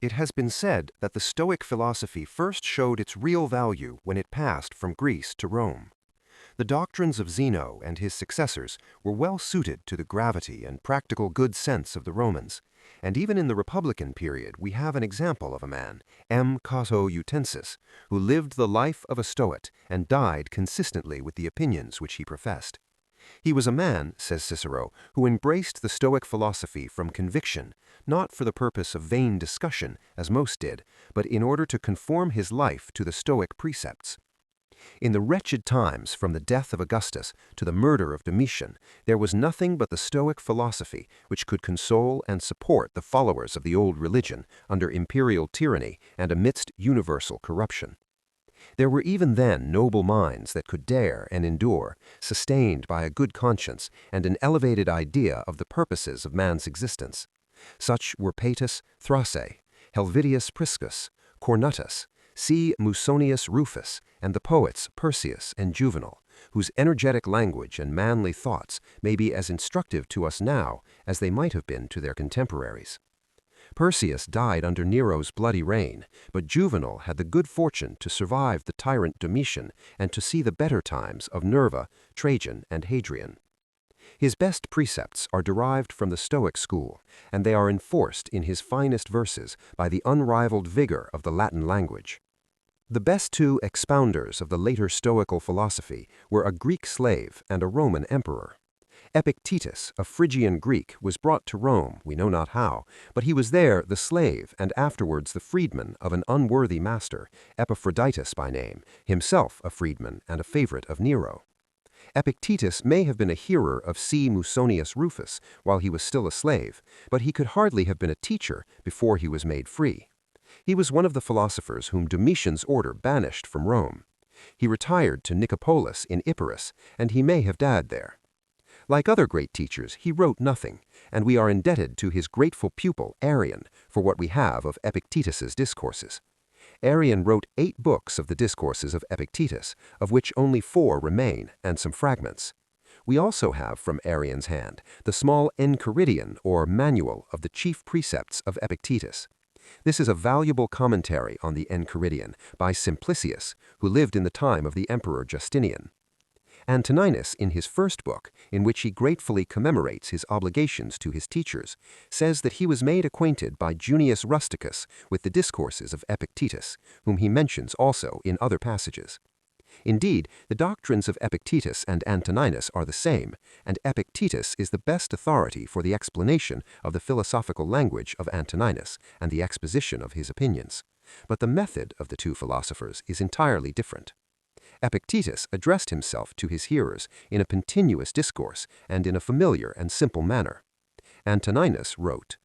It has been said that the Stoic philosophy first showed its real value when it passed from Greece to Rome. The doctrines of Zeno and his successors were well suited to the gravity and practical good sense of the Romans, and even in the Republican period we have an example of a man, M. Cato Utensis, who lived the life of a Stoic and died consistently with the opinions which he professed. He was a man, says Cicero, who embraced the Stoic philosophy from conviction, not for the purpose of vain discussion, as most did, but in order to conform his life to the Stoic precepts. In the wretched times from the death of Augustus to the murder of Domitian, there was nothing but the Stoic philosophy which could console and support the followers of the old religion under imperial tyranny and amidst universal corruption. There were even then noble minds that could dare and endure, sustained by a good conscience and an elevated idea of the purposes of man's existence. Such were Paetus Thrace, Helvidius Priscus, Cornutus, C. Musonius Rufus, and the poets Persius and Juvenal, whose energetic language and manly thoughts may be as instructive to us now as they might have been to their contemporaries. Persius died under Nero's bloody reign, but Juvenal had the good fortune to survive the tyrant Domitian and to see the better times of Nerva, Trajan, and Hadrian. His best precepts are derived from the Stoic school, and they are enforced in his finest verses by the unrivaled vigor of the Latin language. The best two expounders of the later Stoical philosophy were a Greek slave and a Roman emperor. Epictetus, a Phrygian Greek, was brought to Rome, we know not how, but he was there the slave and afterwards the freedman of an unworthy master, Epaphroditus by name, himself a freedman and a favorite of Nero. Epictetus may have been a hearer of C. Musonius Rufus while he was still a slave, but he could hardly have been a teacher before he was made free. He was one of the philosophers whom Domitian's order banished from Rome. He retired to Nicopolis in Epirus, and he may have died there. Like other great teachers, he wrote nothing, and we are indebted to his grateful pupil, Arrian, for what we have of Epictetus's discourses. Arrian wrote 8 books of the discourses of Epictetus, of which only 4 remain, and some fragments. We also have from Arrian's hand the small Enchiridion, or manual of the chief precepts of Epictetus. This is a valuable commentary on the Enchiridion by Simplicius, who lived in the time of the Emperor Justinian. Antoninus, in his first book, in which he gratefully commemorates his obligations to his teachers, says that he was made acquainted by Junius Rusticus with the discourses of Epictetus, whom he mentions also in other passages. Indeed, the doctrines of Epictetus and Antoninus are the same, and Epictetus is the best authority for the explanation of the philosophical language of Antoninus and the exposition of his opinions. But the method of the two philosophers is entirely different. Epictetus addressed himself to his hearers in a continuous discourse and in a familiar and simple manner. Antoninus wrote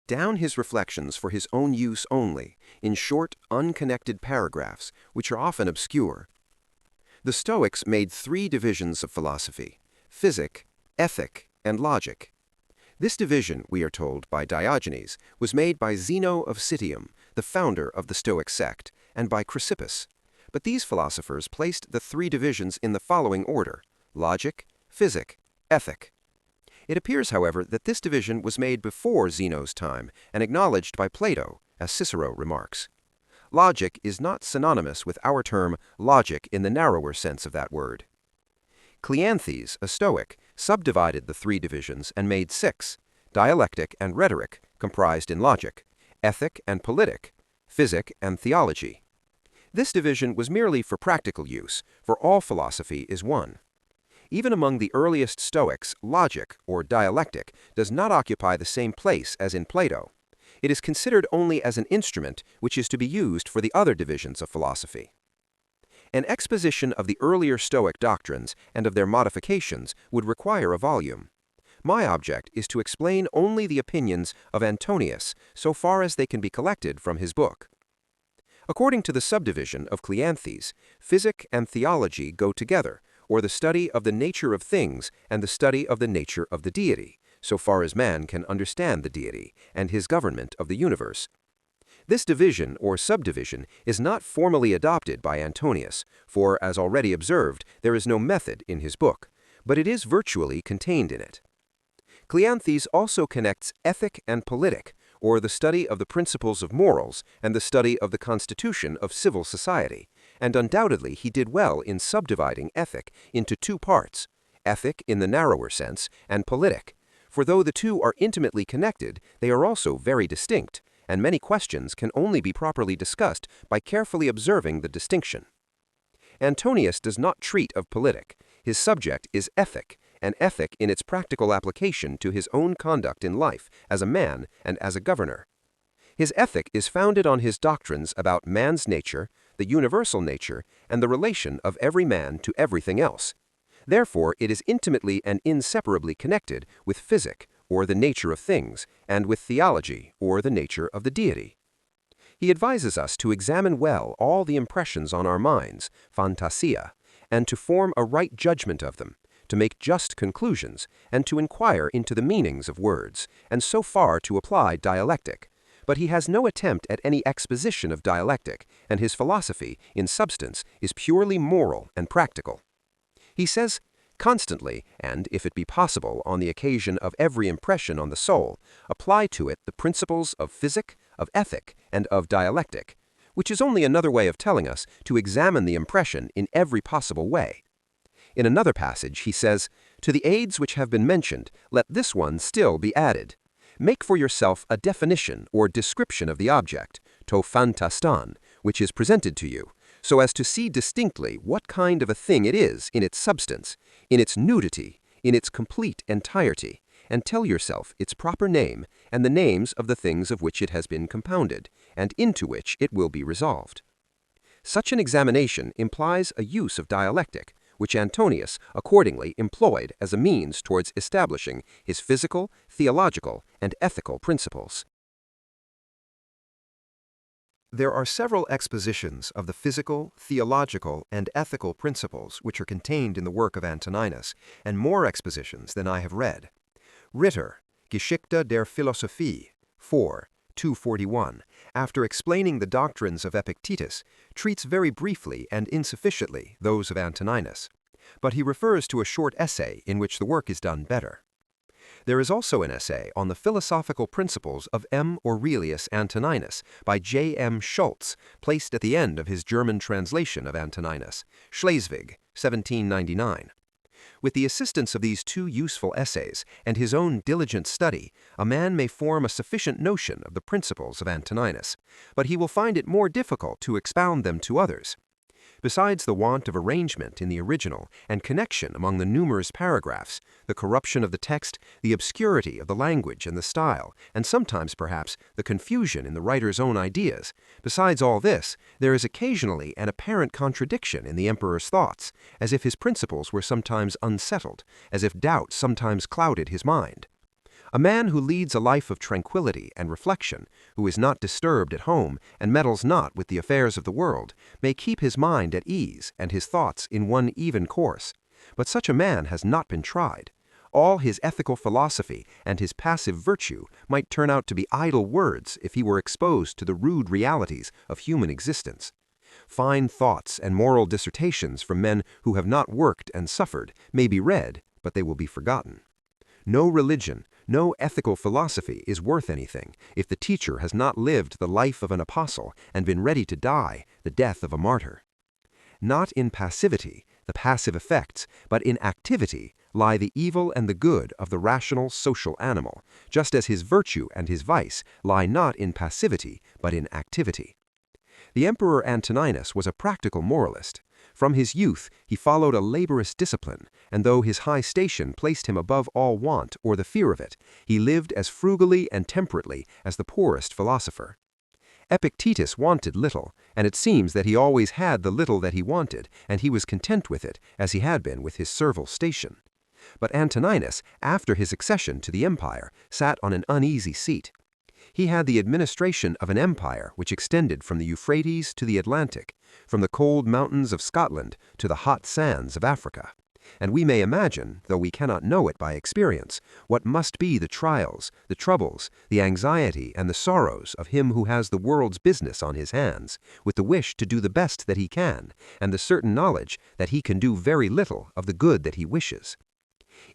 down his reflections for his own use only, in short, unconnected paragraphs, which are often obscure. The Stoics made 3 divisions of philosophy: physic, ethic, and logic. This division, we are told by Diogenes, was made by Zeno of Citium, the founder of the Stoic sect, and by Chrysippus. But these philosophers placed the 3 divisions in the following order: logic, physic, ethic. It appears, however, that this division was made before Zeno's time and acknowledged by Plato, as Cicero remarks. Logic is not synonymous with our term logic in the narrower sense of that word. Cleanthes, a Stoic, subdivided the 3 divisions and made 6: dialectic and rhetoric, comprised in logic; ethic and politic; physic and theology. This division was merely for practical use, for all philosophy is one. Even among the earliest Stoics, logic, or dialectic, does not occupy the same place as in Plato. It is considered only as an instrument which is to be used for the other divisions of philosophy. An exposition of the earlier Stoic doctrines and of their modifications would require a volume. My object is to explain only the opinions of Antonius so far as they can be collected from his book. According to the subdivision of Cleanthes, physic and theology go together, or the study of the nature of things and the study of the nature of the deity, so far as man can understand the deity and his government of the universe. This division or subdivision is not formally adopted by Antonius, for, as already observed, there is no method in his book, but it is virtually contained in it. Cleanthes also connects ethic and politic, or the study of the principles of morals and the study of the constitution of civil society, and undoubtedly he did well in subdividing ethic into two parts, ethic in the narrower sense and politic, for though the two are intimately connected, they are also very distinct, and many questions can only be properly discussed by carefully observing the distinction. Antonius does not treat of politic. His subject is ethic, and ethic in its practical application to his own conduct in life as a man and as a governor. His ethic is founded on his doctrines about man's nature, the universal nature, and the relation of every man to everything else. Therefore, it is intimately and inseparably connected with physic, or the nature of things, and with theology, or the nature of the deity. He advises us to examine well all the impressions on our minds, phantasia, and to form a right judgment of them, to make just conclusions, and to inquire into the meanings of words, and so far to apply dialectic. But he has no attempt at any exposition of dialectic, and his philosophy, in substance, is purely moral and practical. He says, constantly, and if it be possible on the occasion of every impression on the soul, apply to it the principles of physic, of ethic, and of dialectic, which is only another way of telling us to examine the impression in every possible way. In another passage he says, to the aids which have been mentioned, let this one still be added. Make for yourself a definition or description of the object, to phantastan, which is presented to you, so as to see distinctly what kind of a thing it is in its substance, in its nudity, in its complete entirety, and tell yourself its proper name and the names of the things of which it has been compounded, and into which it will be resolved. Such an examination implies a use of dialectic, which Antonius accordingly employed as a means towards establishing his physical, theological, and ethical principles. There are several expositions of the physical, theological, and ethical principles which are contained in the work of Antoninus, and more expositions than I have read. Ritter, Geschichte der Philosophie, 4, 241, after explaining the doctrines of Epictetus, treats very briefly and insufficiently those of Antoninus, but he refers to a short essay in which the work is done better. There is also an essay on the philosophical principles of M. Aurelius Antoninus by J. M. Schultz, placed at the end of his German translation of Antoninus, Schleswig, 1799. With the assistance of these two useful essays and his own diligent study, a man may form a sufficient notion of the principles of Antoninus, but he will find it more difficult to expound them to others. Besides the want of arrangement in the original and connection among the numerous paragraphs, the corruption of the text, the obscurity of the language and the style, and sometimes, perhaps, the confusion in the writer's own ideas, besides all this, there is occasionally an apparent contradiction in the emperor's thoughts, as if his principles were sometimes unsettled, as if doubt sometimes clouded his mind. A man who leads a life of tranquility and reflection, who is not disturbed at home and meddles not with the affairs of the world, may keep his mind at ease and his thoughts in one even course. But such a man has not been tried. All his ethical philosophy and his passive virtue might turn out to be idle words if he were exposed to the rude realities of human existence. Fine thoughts and moral dissertations from men who have not worked and suffered may be read, but they will be forgotten. No religion, no ethical philosophy is worth anything if the teacher has not lived the life of an apostle and been ready to die the death of a martyr. Not in passivity, the passive effects, but in activity lie the evil and the good of the rational social animal, just as his virtue and his vice lie not in passivity, but in activity. The Emperor Antoninus was a practical moralist. From his youth he followed a laborious discipline, and though his high station placed him above all want or the fear of it, he lived as frugally and temperately as the poorest philosopher. Epictetus wanted little, and it seems that he always had the little that he wanted, and he was content with it, as he had been with his servile station. But Antoninus, after his accession to the empire, sat on an uneasy seat. He had the administration of an empire which extended from the Euphrates to the Atlantic, from the cold mountains of Scotland to the hot sands of Africa. And we may imagine, though we cannot know it by experience, what must be the trials, the troubles, the anxiety, and the sorrows of him who has the world's business on his hands, with the wish to do the best that he can, and the certain knowledge that he can do very little of the good that he wishes.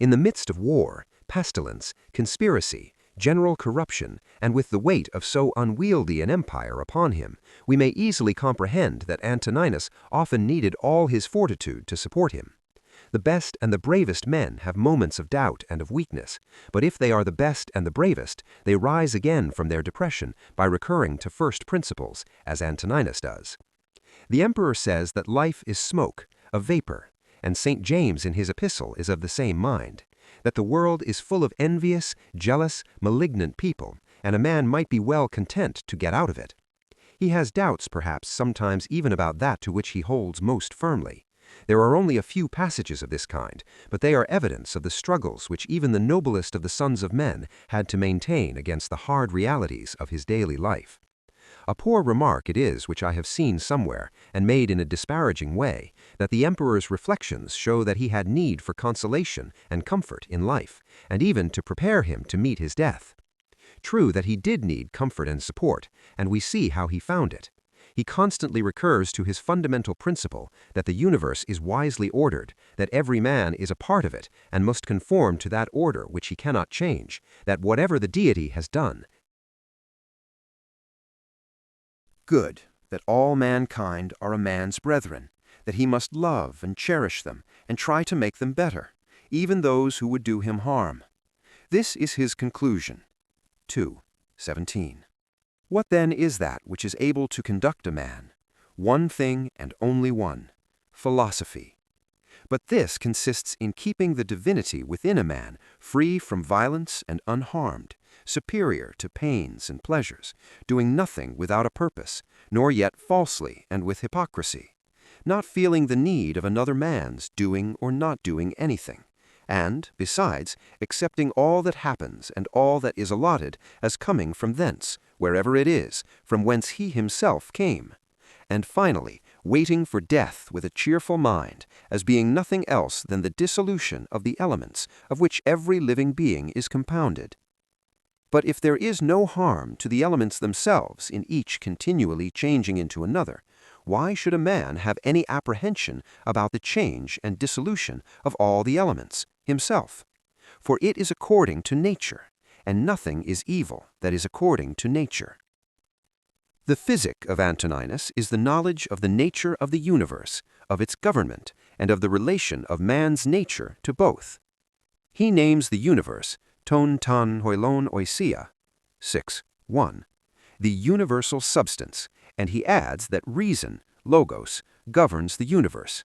In the midst of war, pestilence, conspiracy, general corruption, and with the weight of so unwieldy an empire upon him, we may easily comprehend that Antoninus often needed all his fortitude to support him. The best and the bravest men have moments of doubt and of weakness, but if they are the best and the bravest, they rise again from their depression by recurring to first principles, as Antoninus does. The emperor says that life is smoke, a vapor, and St. James in his epistle is of the same mind, that the world is full of envious, jealous, malignant people, and a man might be well content to get out of it. He has doubts, perhaps, sometimes even about that to which he holds most firmly. There are only a few passages of this kind, but they are evidence of the struggles which even the noblest of the sons of men had to maintain against the hard realities of his daily life. A poor remark it is which I have seen somewhere, and made in a disparaging way, that the emperor's reflections show that he had need for consolation and comfort in life, and even to prepare him to meet his death. True that he did need comfort and support, and we see how he found it. He constantly recurs to his fundamental principle that the universe is wisely ordered, that every man is a part of it and must conform to that order which he cannot change, that whatever the deity has done, good, that all mankind are a man's brethren, that he must love and cherish them and try to make them better, even those who would do him harm. This is his conclusion. 2:17. What then is that which is able to conduct a man? One thing and only one: philosophy. But this consists in keeping the divinity within a man free from violence and unharmed, superior to pains and pleasures, doing nothing without a purpose, nor yet falsely and with hypocrisy, not feeling the need of another man's doing or not doing anything, and, besides, accepting all that happens and all that is allotted as coming from thence, wherever it is, from whence he himself came, and finally waiting for death with a cheerful mind, as being nothing else than the dissolution of the elements of which every living being is compounded. But if there is no harm to the elements themselves in each continually changing into another, why should a man have any apprehension about the change and dissolution of all the elements, himself? For it is according to nature, and nothing is evil that is according to nature. The physic of Antoninus is the knowledge of the nature of the universe, of its government, and of the relation of man's nature to both. He names the universe, ton tan hoilon oisia, 6:1, the universal substance, and he adds that reason, logos, governs the universe.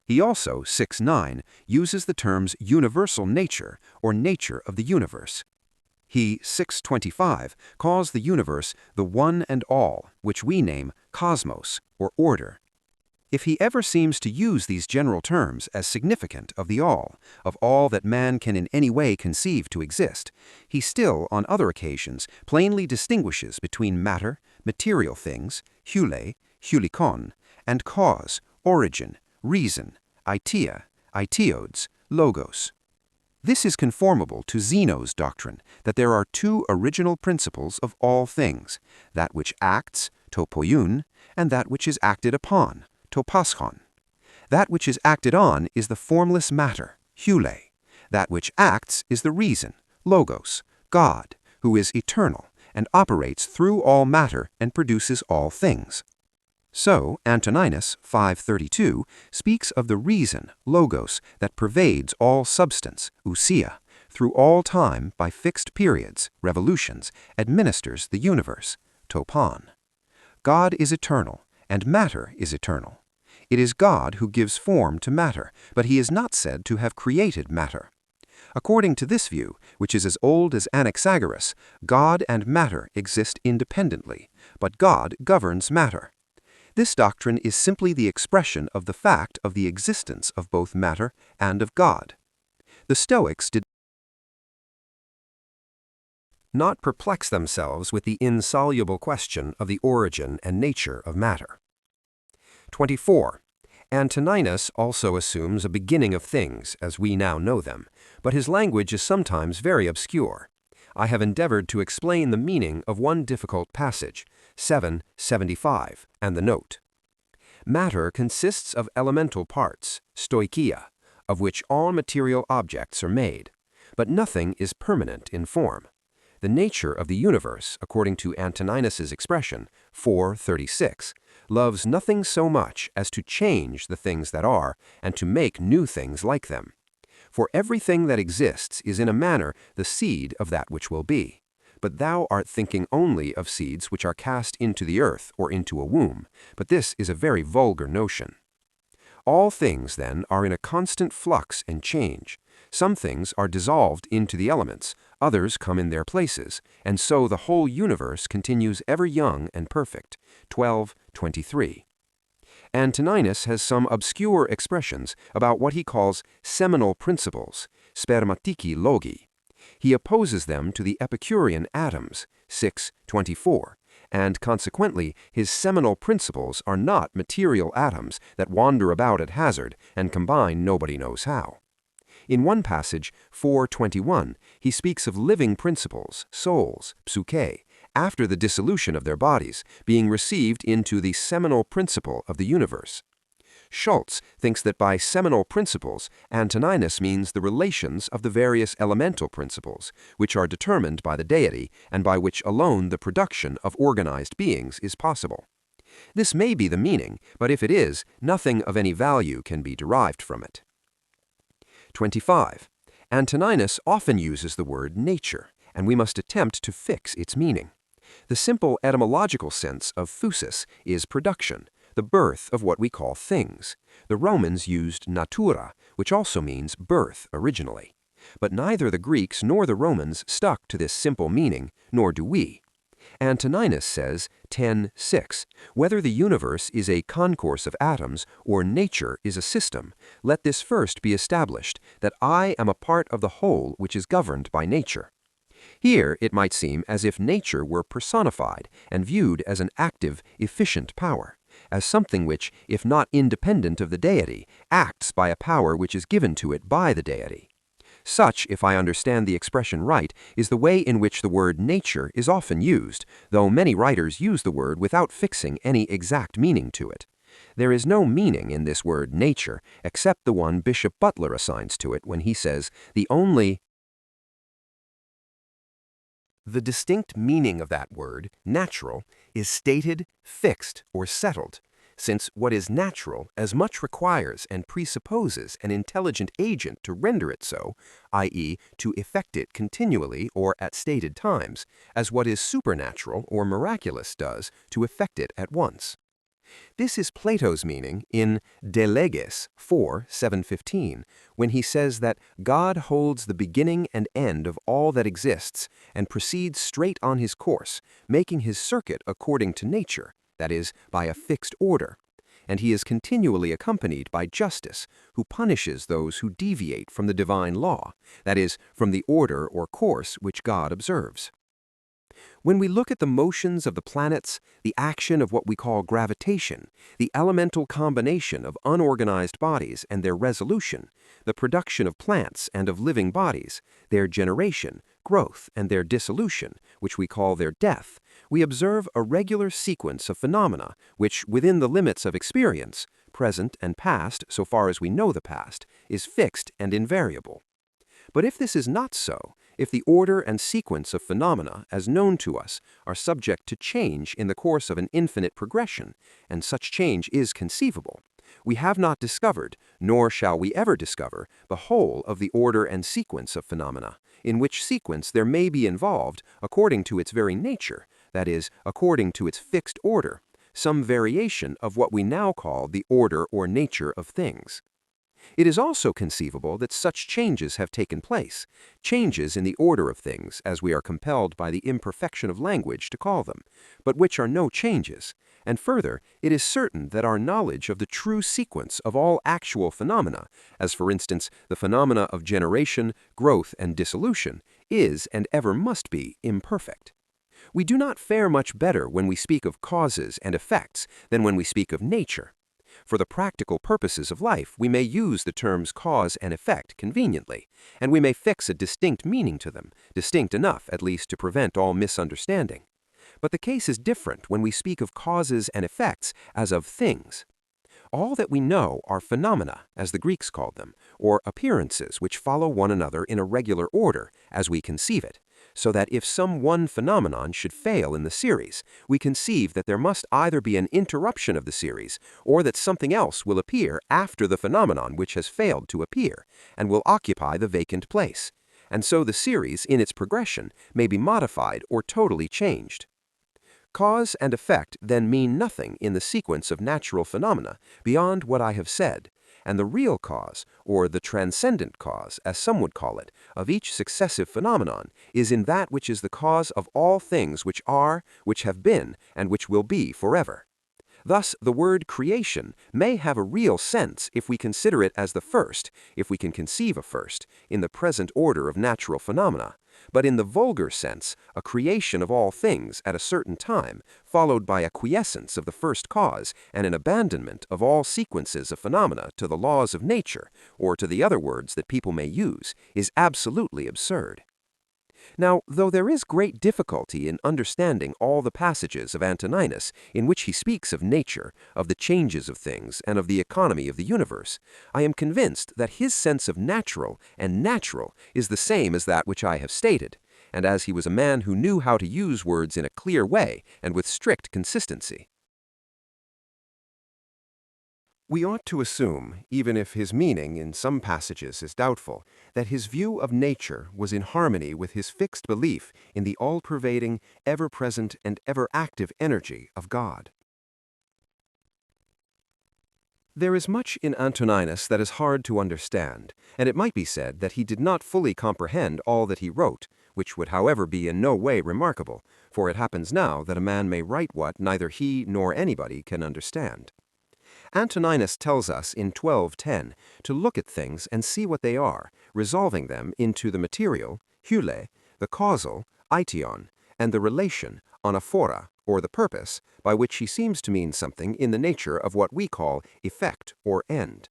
He also, 6:9, uses the terms universal nature or nature of the universe. He, 6:25, calls the universe the one and all, which we name cosmos or order. If he ever seems to use these general terms as significant of all that man can in any way conceive to exist, he still, on other occasions, plainly distinguishes between matter, material things, hule, hulikon, and cause, origin, reason, aitia, aitiodes, logos. This is conformable to Zeno's doctrine that there are two original principles of all things, that which acts, to poiun, and that which is acted upon, to paschon. That which is acted on is the formless matter, hule. That which acts is the reason, logos, God, who is eternal and operates through all matter and produces all things. So, Antoninus, 5:32, speaks of the reason, logos, that pervades all substance, ousia, through all time by fixed periods, revolutions, administers the universe, topon. God is eternal, and matter is eternal. It is God who gives form to matter, but he is not said to have created matter. According to this view, which is as old as Anaxagoras, God and matter exist independently, but God governs matter. This doctrine is simply the expression of the fact of the existence of both matter and of God. The Stoics did not perplex themselves with the insoluble question of the origin and nature of matter. 24. Antoninus also assumes a beginning of things as we now know them, but his language is sometimes very obscure. I have endeavored to explain the meaning of one difficult passage, 7:75, and the note. Matter consists of elemental parts, stoicheia, of which all material objects are made. But nothing is permanent in form. The nature of the universe, according to Antoninus's expression, 4:36, loves nothing so much as to change the things that are, and to make new things like them. For everything that exists is in a manner the seed of that which will be. But thou art thinking only of seeds which are cast into the earth or into a womb, but this is a very vulgar notion. All things, then, are in a constant flux and change. Some things are dissolved into the elements, others come in their places, and so the whole universe continues ever young and perfect. 12:23. Antoninus has some obscure expressions about what he calls seminal principles, spermatiki logi. He opposes them to the Epicurean atoms, 6:24, and consequently his seminal principles are not material atoms that wander about at hazard and combine nobody knows how. In one passage, 4:21, he speaks of living principles, souls, psyche, after the dissolution of their bodies, being received into the seminal principle of the universe. Schultz thinks that by seminal principles, Antoninus means the relations of the various elemental principles, which are determined by the deity and by which alone the production of organized beings is possible. This may be the meaning, but if it is, nothing of any value can be derived from it. 25. Antoninus often uses the word nature, and we must attempt to fix its meaning. The simple etymological sense of phusis is production, the birth of what we call things. The Romans used natura, which also means birth originally. But neither the Greeks nor the Romans stuck to this simple meaning, nor do we. Antoninus says, 10:6, whether the universe is a concourse of atoms or nature is a system, let this first be established, that I am a part of the whole which is governed by nature. Here it might seem as if nature were personified and viewed as an active, efficient power, as something which, if not independent of the deity, acts by a power which is given to it by the deity. Such, if I understand the expression right, is the way in which the word nature is often used, though many writers use the word without fixing any exact meaning to it. There is no meaning in this word nature except the one Bishop Butler assigns to it when he says, The distinct meaning of that word, natural, is stated, fixed, or settled, since what is natural as much requires and presupposes an intelligent agent to render it so, i.e., to effect it continually or at stated times, as what is supernatural or miraculous does to effect it at once. This is Plato's meaning in De Leges 4:7-15, when he says that God holds the beginning and end of all that exists and proceeds straight on his course, making his circuit according to nature, that is, by a fixed order, and he is continually accompanied by justice, who punishes those who deviate from the divine law, that is, from the order or course which God observes. When we look at the motions of the planets, the action of what we call gravitation, the elemental combination of unorganized bodies and their resolution, the production of plants and of living bodies, their generation, growth, and their dissolution, which we call their death, we observe a regular sequence of phenomena which, within the limits of experience, present and past, so far as we know the past, is fixed and invariable. But if this is not so, if the order and sequence of phenomena, as known to us, are subject to change in the course of an infinite progression, and such change is conceivable, we have not discovered, nor shall we ever discover, the whole of the order and sequence of phenomena, in which sequence there may be involved, according to its very nature, that is, according to its fixed order, some variation of what we now call the order or nature of things. It is also conceivable that such changes have taken place, changes in the order of things, as we are compelled by the imperfection of language to call them, but which are no changes, and further, it is certain that our knowledge of the true sequence of all actual phenomena, as for instance the phenomena of generation, growth, and dissolution, is and ever must be imperfect. We do not fare much better when we speak of causes and effects than when we speak of nature. For the practical purposes of life, we may use the terms cause and effect conveniently, and we may fix a distinct meaning to them, distinct enough at least to prevent all misunderstanding. But the case is different when we speak of causes and effects as of things. All that we know are phenomena, as the Greeks called them, or appearances which follow one another in a regular order, as we conceive it, so that if some one phenomenon should fail in the series, we conceive that there must either be an interruption of the series, or that something else will appear after the phenomenon which has failed to appear, and will occupy the vacant place, and so the series, in its progression, may be modified or totally changed. Cause and effect then mean nothing in the sequence of natural phenomena beyond what I have said, and the real cause, or the transcendent cause, as some would call it, of each successive phenomenon is in that which is the cause of all things which are, which have been, and which will be forever. Thus, the word creation may have a real sense if we consider it as the first, if we can conceive a first, in the present order of natural phenomena, but in the vulgar sense, a creation of all things at a certain time, followed by a quiescence of the first cause and an abandonment of all sequences of phenomena to the laws of nature, or to the other words that people may use, is absolutely absurd. Now, though there is great difficulty in understanding all the passages of Antoninus in which he speaks of nature, of the changes of things, and of the economy of the universe, I am convinced that his sense of natural and natural is the same as that which I have stated, and as he was a man who knew how to use words in a clear way and with strict consistency. We ought to assume, even if his meaning in some passages is doubtful, that his view of nature was in harmony with his fixed belief in the all-pervading, ever-present, and ever-active energy of God. There is much in Antoninus that is hard to understand, and it might be said that he did not fully comprehend all that he wrote, which would however be in no way remarkable, for it happens now that a man may write what neither he nor anybody can understand. Antoninus tells us in 12:10 to look at things and see what they are, resolving them into the material, hule, the causal, aition, and the relation, anaphora, or the purpose, by which he seems to mean something in the nature of what we call effect or end.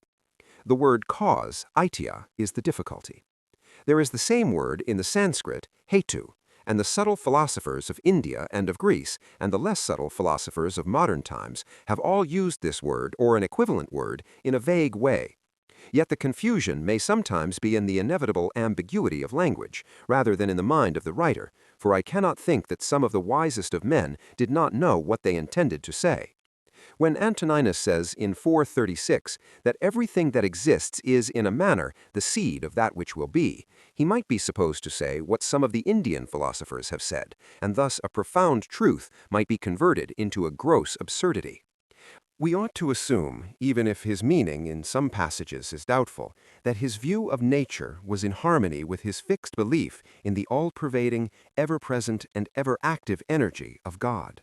The word cause, aitia, is the difficulty. There is the same word in the Sanskrit, hetu, and the subtle philosophers of India and of Greece, and the less subtle philosophers of modern times, have all used this word or an equivalent word in a vague way. Yet the confusion may sometimes be in the inevitable ambiguity of language, rather than in the mind of the writer, for I cannot think that some of the wisest of men did not know what they intended to say. When Antoninus says in 436 that everything that exists is in a manner the seed of that which will be, he might be supposed to say what some of the Indian philosophers have said, and thus a profound truth might be converted into a gross absurdity. We ought to assume, even if his meaning in some passages is doubtful, that his view of nature was in harmony with his fixed belief in the all-pervading, ever-present, and ever-active energy of God.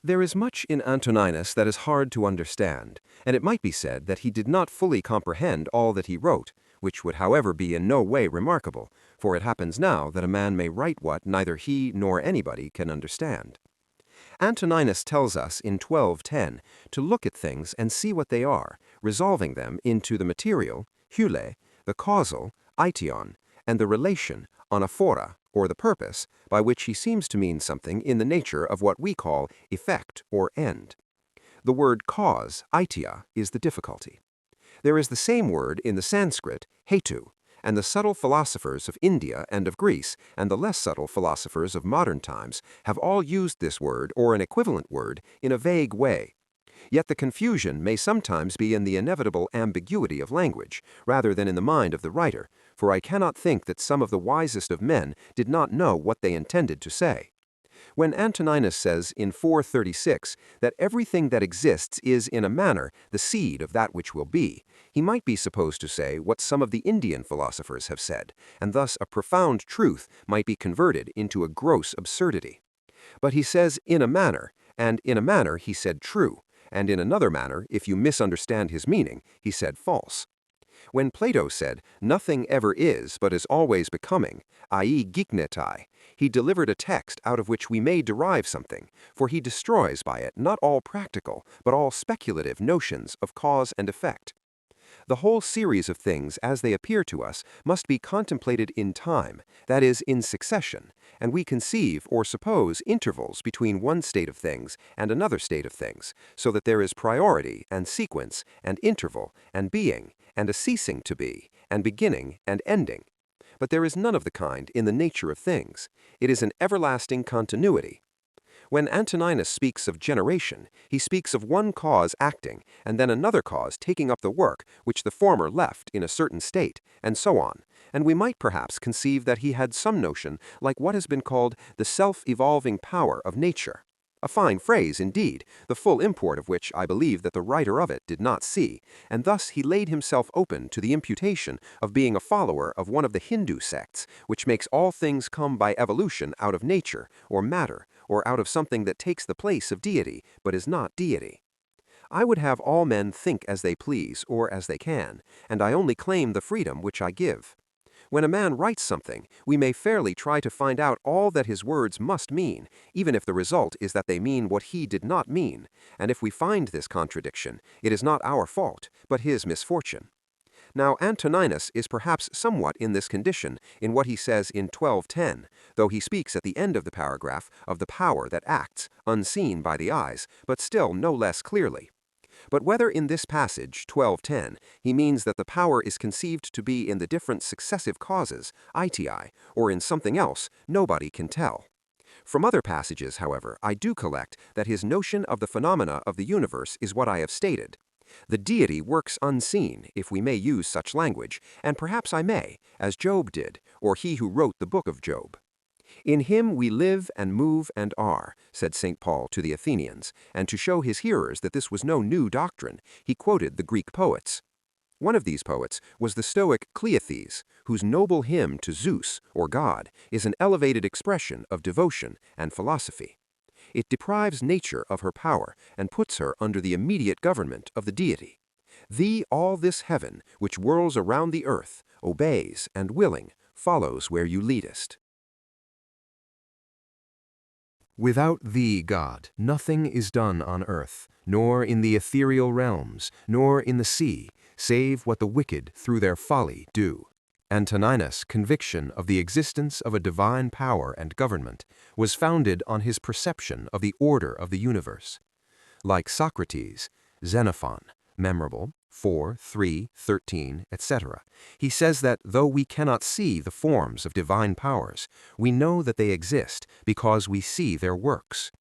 There is much in Antoninus that is hard to understand, and it might be said that he did not fully comprehend all that he wrote, which would however be in no way remarkable, for it happens now that a man may write what neither he nor anybody can understand. Antoninus tells us in 12:10 to look at things and see what they are, resolving them into the material, hule, the causal, aition, and the relation, anaphora, or the purpose, by which he seems to mean something in the nature of what we call effect or end. The word cause, aitia, is the difficulty. There is the same word in the Sanskrit, hetu, and the subtle philosophers of India and of Greece, and the less subtle philosophers of modern times, have all used this word or an equivalent word in a vague way. Yet the confusion may sometimes be in the inevitable ambiguity of language, rather than in the mind of the writer, for I cannot think that some of the wisest of men did not know what they intended to say. When Antoninus says in 436 that everything that exists is in a manner the seed of that which will be, he might be supposed to say what some of the Indian philosophers have said, and thus a profound truth might be converted into a gross absurdity. But he says in a manner, and in a manner he said true, and in another manner, if you misunderstand his meaning, he said false. When Plato said, "Nothing ever is, but is always becoming," i.e. gignetai, he delivered a text out of which we may derive something, for he destroys by it not all practical, but all speculative notions of cause and effect. The whole series of things as they appear to us must be contemplated in time, that is, in succession, and we conceive or suppose intervals between one state of things and another state of things, so that there is priority and sequence and interval and being and a ceasing to be and beginning and ending. But there is none of the kind in the nature of things. It is an everlasting continuity. When Antoninus speaks of generation, he speaks of one cause acting, and then another cause taking up the work which the former left in a certain state, and so on, and we might perhaps conceive that he had some notion like what has been called the self-evolving power of nature. A fine phrase indeed, the full import of which I believe that the writer of it did not see, and thus he laid himself open to the imputation of being a follower of one of the Hindu sects, which makes all things come by evolution out of nature, or matter, or out of something that takes the place of deity, but is not deity. I would have all men think as they please, or as they can, and I only claim the freedom which I give. When a man writes something, we may fairly try to find out all that his words must mean, even if the result is that they mean what he did not mean, and if we find this contradiction, it is not our fault, but his misfortune. Now Antoninus is perhaps somewhat in this condition in what he says in 12:10, though he speaks at the end of the paragraph of the power that acts, unseen by the eyes, but still no less clearly. But whether in this passage, 12:10, he means that the power is conceived to be in the different successive causes, iti, or in something else, nobody can tell. From other passages, however, I do collect that his notion of the phenomena of the universe is what I have stated. The deity works unseen, if we may use such language, and perhaps I may, as Job did, or he who wrote the book of Job. In him we live and move and are, said St. Paul to the Athenians, and to show his hearers that this was no new doctrine, he quoted the Greek poets. One of these poets was the Stoic Cleanthes, whose noble hymn to Zeus, or God, is an elevated expression of devotion and philosophy. It deprives nature of her power and puts her under the immediate government of the deity. Thee all this heaven, which whirls around the earth, obeys and willing, follows where you leadest. Without thee, God, nothing is done on earth, nor in the ethereal realms, nor in the sea, save what the wicked through their folly do. Antoninus' conviction of the existence of a divine power and government was founded on his perception of the order of the universe. Like Socrates, Xenophon, memorable, 4, 3, 13, etc. He says that though we cannot see the forms of divine powers, we know that they exist because we see their works.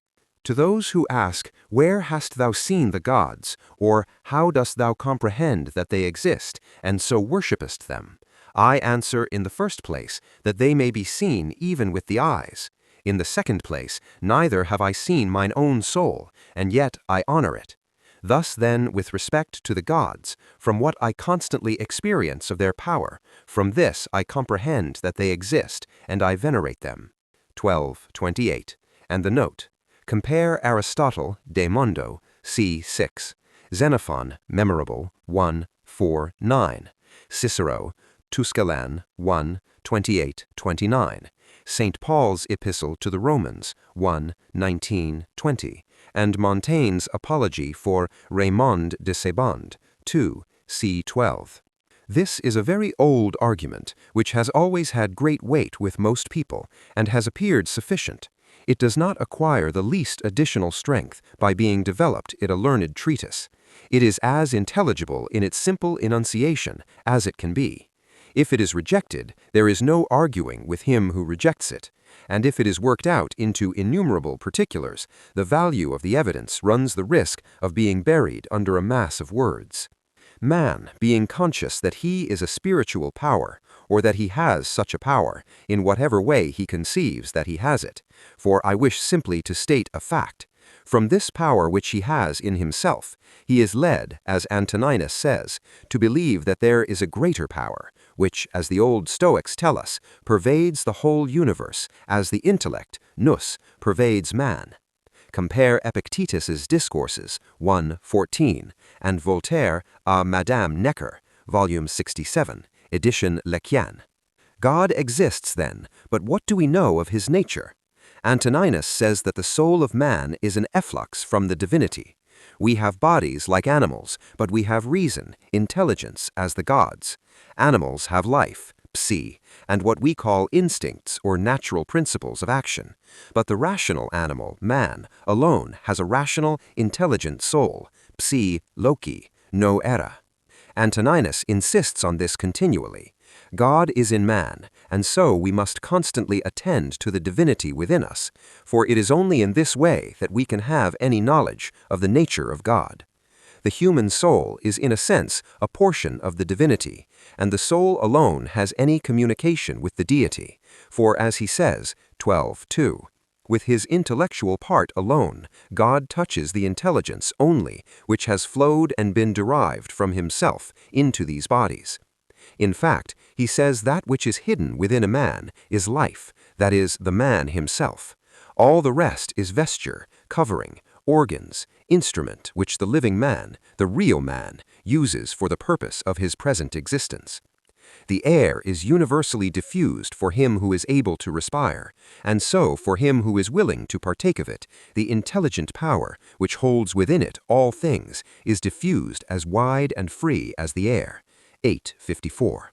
To those who ask, "Where hast thou seen the gods?" or "How dost thou comprehend that they exist, and so worshipest them?" I answer in the first place that they may be seen even with the eyes. In the second place, neither have I seen mine own soul, and yet I honor it. Thus then, with respect to the gods, from what I constantly experience of their power, from this I comprehend that they exist, and I venerate them. 12:28. And the note. Compare Aristotle, De Mondo, c. 6, Xenophon, memorable, 1, 4, 9, Cicero, Tusculan, 1, 28, 29, St. Paul's Epistle to the Romans, 1, 19, 20, and Montaigne's Apology for Raymond de Sebond, 2, c. 12. This is a very old argument, which has always had great weight with most people, and has appeared sufficient. It does not acquire the least additional strength by being developed in a learned treatise. It is as intelligible in its simple enunciation as it can be. If it is rejected, there is no arguing with him who rejects it, and if it is worked out into innumerable particulars, the value of the evidence runs the risk of being buried under a mass of words. Man, being conscious that he is a spiritual power, or that he has such a power, in whatever way he conceives that he has it, for I wish simply to state a fact, from this power which he has in himself, he is led, as Antoninus says, to believe that there is a greater power, which, as the old Stoics tell us, pervades the whole universe, as the intellect, nous, pervades man. Compare Epictetus's Discourses, 1:14, and Voltaire à Madame Necker, volume 67, edition Lequien. God exists then, but what do we know of his nature? Antoninus says that the soul of man is an efflux from the divinity. We have bodies like animals, but we have reason, intelligence as the gods. Animals have life, psi, and what we call instincts or natural principles of action. But the rational animal, man, alone has a rational, intelligent soul, psi, loci, no era. Antoninus insists on this continually. God is in man, and so we must constantly attend to the divinity within us, for it is only in this way that we can have any knowledge of the nature of God. The human soul is in a sense a portion of the divinity, and the soul alone has any communication with the deity, for as he says, 12:2, with his intellectual part alone, God touches the intelligence only which has flowed and been derived from himself into these bodies. In fact, he says that which is hidden within a man is life, that is, the man himself. All the rest is vesture, covering, organs, instrument which the living man, the real man, uses for the purpose of his present existence. The air is universally diffused for him who is able to respire, and so for him who is willing to partake of it, the intelligent power, which holds within it all things, is diffused as wide and free as the air. 8:54.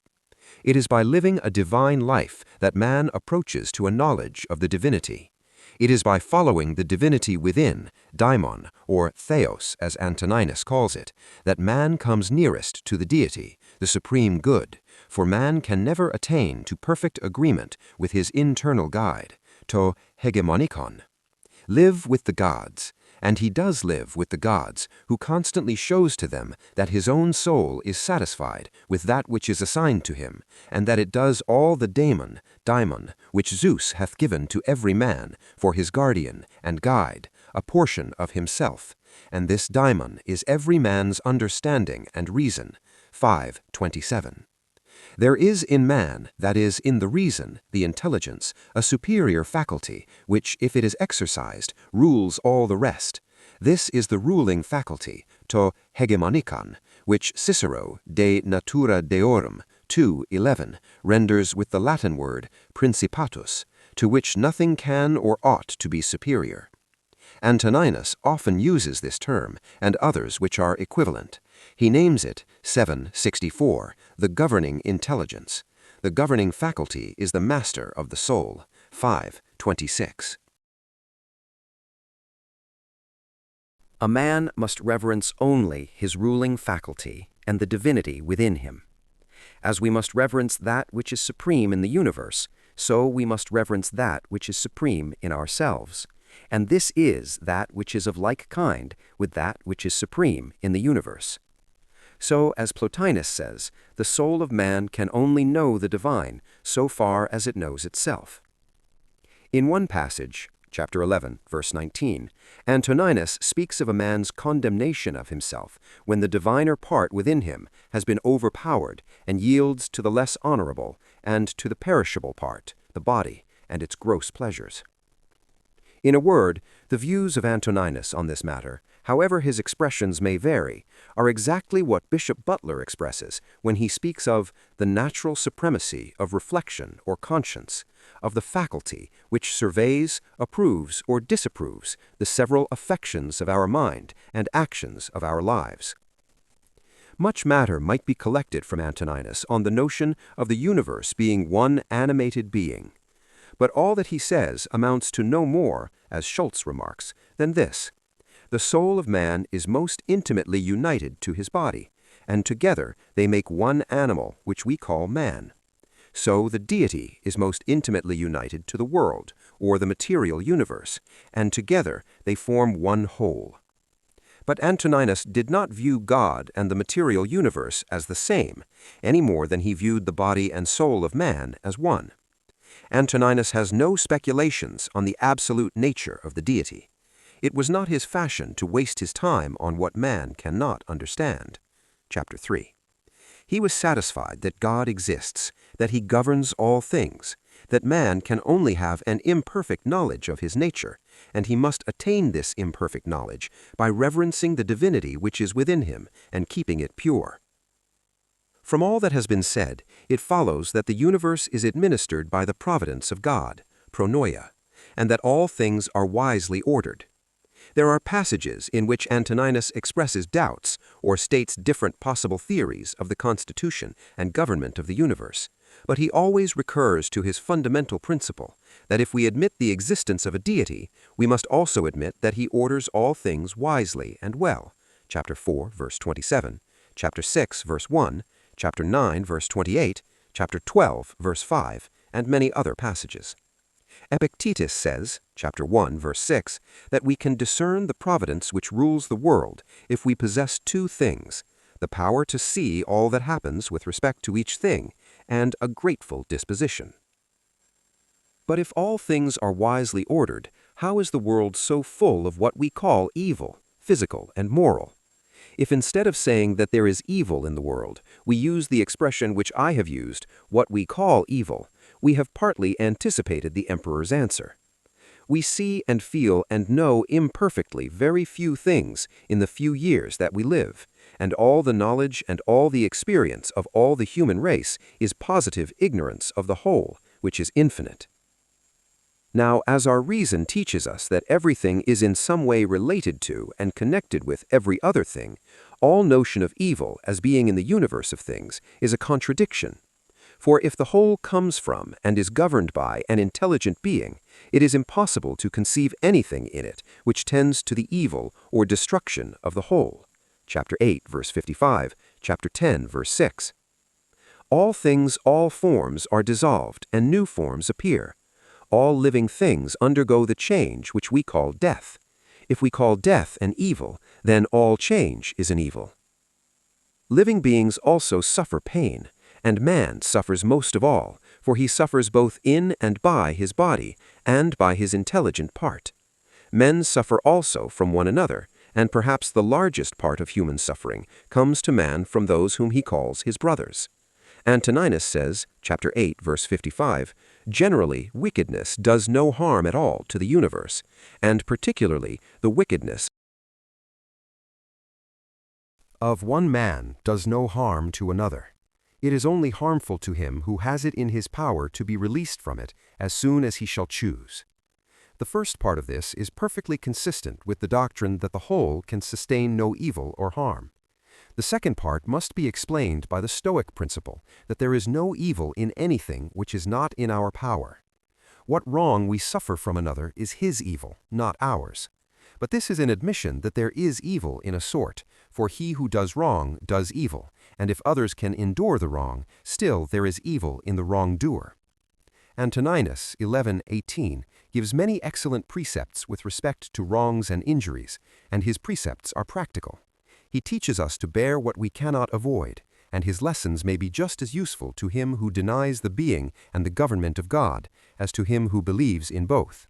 It is by living a divine life that man approaches to a knowledge of the divinity. It is by following the divinity within, daimon, or theos as Antoninus calls it, that man comes nearest to the deity, the supreme good, for man can never attain to perfect agreement with his internal guide, to hegemonikon. Live with the gods, and he does live with the gods, who constantly shows to them that his own soul is satisfied with that which is assigned to him, and that it does all the daimon, which Zeus hath given to every man for his guardian and guide, a portion of himself, and this daimon is every man's understanding and reason. 5:27. There is in man, that is, in the reason, the intelligence, a superior faculty, which, if it is exercised, rules all the rest. This is the ruling faculty, to hegemonikon, which Cicero, De Natura Deorum, 2:11, renders with the Latin word principatus, to which nothing can or ought to be superior. Antoninus often uses this term, and others which are equivalent. He names it, 7:64, the governing intelligence. The governing faculty is the master of the soul. 5:26. A man must reverence only his ruling faculty and the divinity within him. As we must reverence that which is supreme in the universe, so we must reverence that which is supreme in ourselves. And this is that which is of like kind with that which is supreme in the universe. So, as Plotinus says, the soul of man can only know the divine so far as it knows itself. In one passage, chapter 11, verse 19, Antoninus speaks of a man's condemnation of himself when the diviner part within him has been overpowered and yields to the less honorable and to the perishable part, the body, and its gross pleasures. In a word, the views of Antoninus on this matter, however his expressions may vary, are exactly what Bishop Butler expresses when he speaks of the natural supremacy of reflection or conscience, of the faculty which surveys, approves, or disapproves the several affections of our mind and actions of our lives. Much matter might be collected from Antoninus on the notion of the universe being one animated being. But all that he says amounts to no more, as Schultz remarks, than this: the soul of man is most intimately united to his body, and together they make one animal which we call man. So the deity is most intimately united to the world, or the material universe, and together they form one whole. But Antoninus did not view God and the material universe as the same, any more than he viewed the body and soul of man as one. Antoninus has no speculations on the absolute nature of the deity. It was not his fashion to waste his time on what man cannot understand. Chapter 3. He was satisfied that God exists, that he governs all things, that man can only have an imperfect knowledge of his nature, and he must attain this imperfect knowledge by reverencing the divinity which is within him and keeping it pure. From all that has been said, it follows that the universe is administered by the providence of God, pronoia, and that all things are wisely ordered. There are passages in which Antoninus expresses doubts or states different possible theories of the constitution and government of the universe, but he always recurs to his fundamental principle that if we admit the existence of a deity, we must also admit that he orders all things wisely and well. Chapter 4, verse 27, chapter 6, verse 1, chapter 9, verse 28, chapter 12, verse 5, and many other passages. Epictetus says, chapter 1, verse 6, that we can discern the providence which rules the world if we possess two things, the power to see all that happens with respect to each thing, and a grateful disposition. But if all things are wisely ordered, how is the world so full of what we call evil, physical and moral? If instead of saying that there is evil in the world, we use the expression which I have used, what we call evil, we have partly anticipated the emperor's answer. We see and feel and know imperfectly very few things in the few years that we live, and all the knowledge and all the experience of all the human race is positive ignorance of the whole, which is infinite. Now, as our reason teaches us that everything is in some way related to and connected with every other thing, all notion of evil as being in the universe of things is a contradiction. For if the whole comes from and is governed by an intelligent being, it is impossible to conceive anything in it which tends to the evil or destruction of the whole. Chapter 8, verse 55, chapter 10, verse 6. All things, all forms are dissolved, and new forms appear. All living things undergo the change which we call death. If we call death an evil, then all change is an evil. Living beings also suffer pain, and man suffers most of all, for he suffers both in and by his body, and by his intelligent part. Men suffer also from one another, and perhaps the largest part of human suffering comes to man from those whom he calls his brothers. Antoninus says, chapter 8, verse 55, generally, wickedness does no harm at all to the universe, and particularly the wickedness of one man does no harm to another. It is only harmful to him who has it in his power to be released from it as soon as he shall choose. The first part of this is perfectly consistent with the doctrine that the whole can sustain no evil or harm. The second part must be explained by the Stoic principle that there is no evil in anything which is not in our power. What wrong we suffer from another is his evil, not ours. But this is an admission that there is evil in a sort, for he who does wrong does evil, and if others can endure the wrong, still there is evil in the wrongdoer. Antoninus 11:18 gives many excellent precepts with respect to wrongs and injuries, and his precepts are practical. He teaches us to bear what we cannot avoid, and his lessons may be just as useful to him who denies the being and the government of God as to him who believes in both.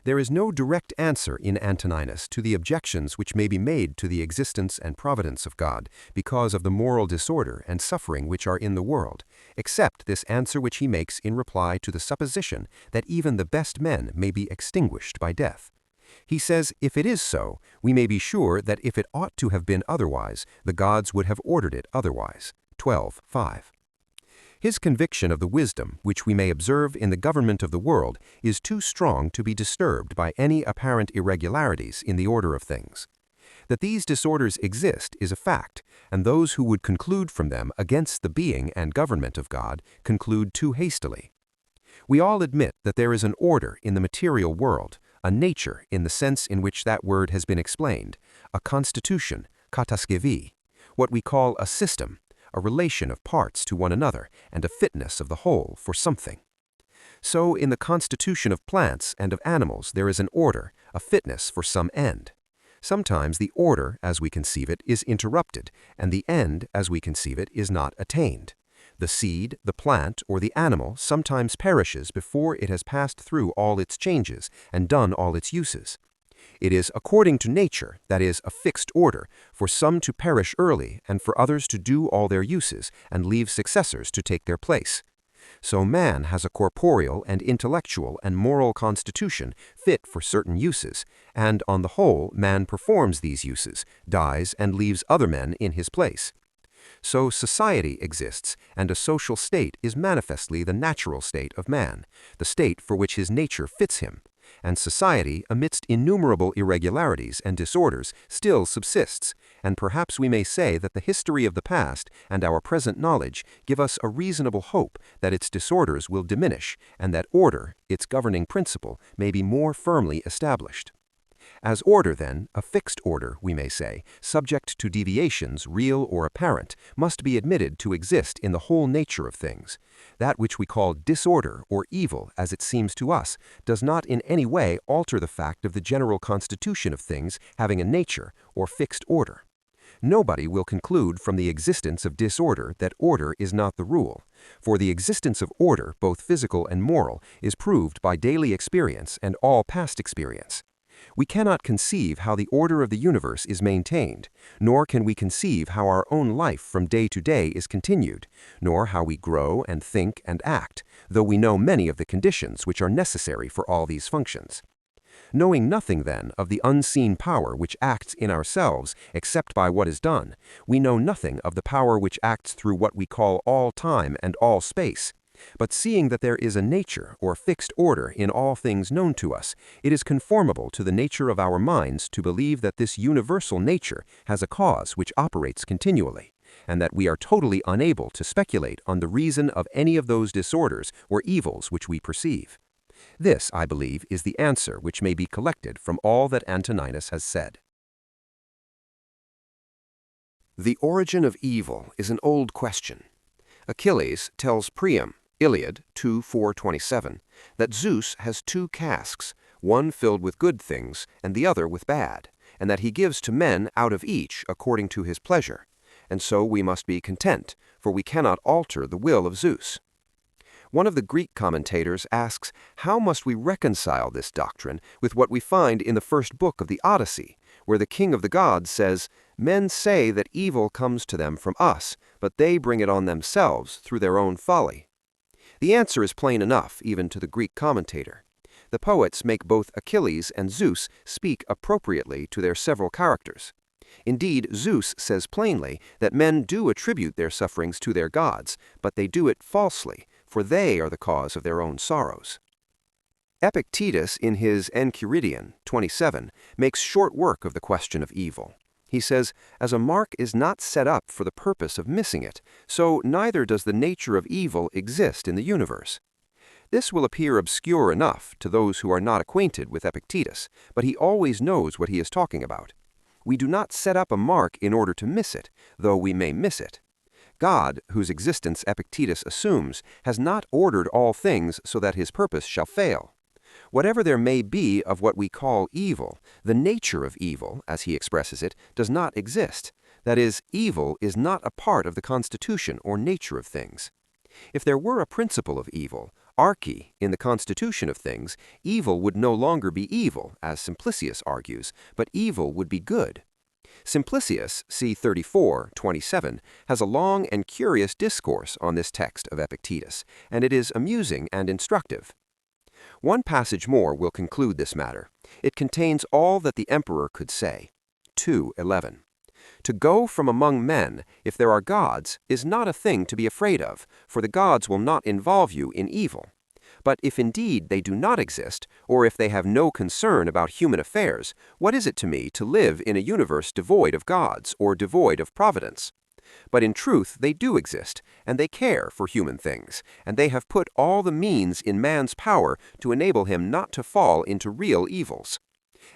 There is no direct answer in Antoninus to the objections which may be made to the existence and providence of God because of the moral disorder and suffering which are in the world, except this answer which he makes in reply to the supposition that even the best men may be extinguished by death. He says, if it is so, we may be sure that if it ought to have been otherwise, the gods would have ordered it otherwise. 12:5. His conviction of the wisdom which we may observe in the government of the world is too strong to be disturbed by any apparent irregularities in the order of things. That these disorders exist is a fact, and those who would conclude from them against the being and government of God conclude too hastily. We all admit that there is an order in the material world, a nature in the sense in which that word has been explained, a constitution, kataschevi, what we call a system, a relation of parts to one another, and a fitness of the whole for something. So in the constitution of plants and of animals there is an order, a fitness for some end. Sometimes the order, as we conceive it, is interrupted, and the end, as we conceive it, is not attained. The seed, the plant, or the animal sometimes perishes before it has passed through all its changes and done all its uses. It is according to nature, that is, a fixed order, for some to perish early and for others to do all their uses and leave successors to take their place. So man has a corporeal and intellectual and moral constitution fit for certain uses, and on the whole man performs these uses, dies, and leaves other men in his place. So society exists, and a social state is manifestly the natural state of man, the state for which his nature fits him, and society, amidst innumerable irregularities and disorders, still subsists, and perhaps we may say that the history of the past and our present knowledge give us a reasonable hope that its disorders will diminish, and that order, its governing principle, may be more firmly established. As order, then, a fixed order, we may say, subject to deviations, real or apparent, must be admitted to exist in the whole nature of things. That which we call disorder or evil, as it seems to us, does not in any way alter the fact of the general constitution of things having a nature or fixed order. Nobody will conclude from the existence of disorder that order is not the rule, for the existence of order, both physical and moral, is proved by daily experience and all past experience. We cannot conceive how the order of the universe is maintained, nor can we conceive how our own life from day to day is continued, nor how we grow and think and act, though we know many of the conditions which are necessary for all these functions. Knowing nothing, then, of the unseen power which acts in ourselves except by what is done, we know nothing of the power which acts through what we call all time and all space. But seeing that there is a nature or fixed order in all things known to us, it is conformable to the nature of our minds to believe that this universal nature has a cause which operates continually, and that we are totally unable to speculate on the reason of any of those disorders or evils which we perceive. This, I believe, is the answer which may be collected from all that Antoninus has said. The origin of evil is an old question. Achilles tells Priam, Iliad 2:4-27, that Zeus has two casks, one filled with good things and the other with bad, and that he gives to men out of each according to his pleasure. And so we must be content, for we cannot alter the will of Zeus. One of the Greek commentators asks, how must we reconcile this doctrine with what we find in the first book of the Odyssey, where the king of the gods says, "Men say that evil comes to them from us, but they bring it on themselves through their own folly." The answer is plain enough, even to the Greek commentator. The poets make both Achilles and Zeus speak appropriately to their several characters. Indeed, Zeus says plainly that men do attribute their sufferings to their gods, but they do it falsely, for they are the cause of their own sorrows. Epictetus, in his Enchiridion 27, makes short work of the question of evil. He says, as a mark is not set up for the purpose of missing it, so neither does the nature of evil exist in the universe. This will appear obscure enough to those who are not acquainted with Epictetus, but he always knows what he is talking about. We do not set up a mark in order to miss it, though we may miss it. God, whose existence Epictetus assumes, has not ordered all things so that his purpose shall fail. Whatever there may be of what we call evil, the nature of evil, as he expresses it, does not exist. That is, evil is not a part of the constitution or nature of things. If there were a principle of evil, arche, in the constitution of things, evil would no longer be evil, as Simplicius argues, but evil would be good. Simplicius, c. 34:27, has a long and curious discourse on this text of Epictetus, and it is amusing and instructive. One passage more will conclude this matter. It contains all that the emperor could say. 2:11. To go from among men, if there are gods, is not a thing to be afraid of, for the gods will not involve you in evil. But if indeed they do not exist, or if they have no concern about human affairs, what is it to me to live in a universe devoid of gods or devoid of providence? But in truth they do exist, and they care for human things, and they have put all the means in man's power to enable him not to fall into real evils.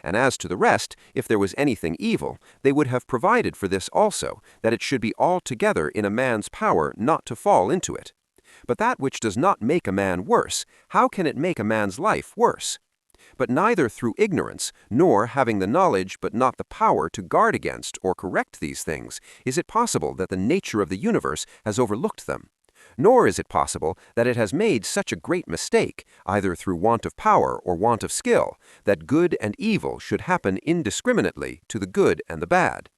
And as to the rest, if there was anything evil, they would have provided for this also, that it should be altogether in a man's power not to fall into it. But that which does not make a man worse, how can it make a man's life worse? But neither through ignorance, nor having the knowledge but not the power to guard against or correct these things, is it possible that the nature of the universe has overlooked them. Nor is it possible that it has made such a great mistake, either through want of power or want of skill, that good and evil should happen indiscriminately to the good and the bad.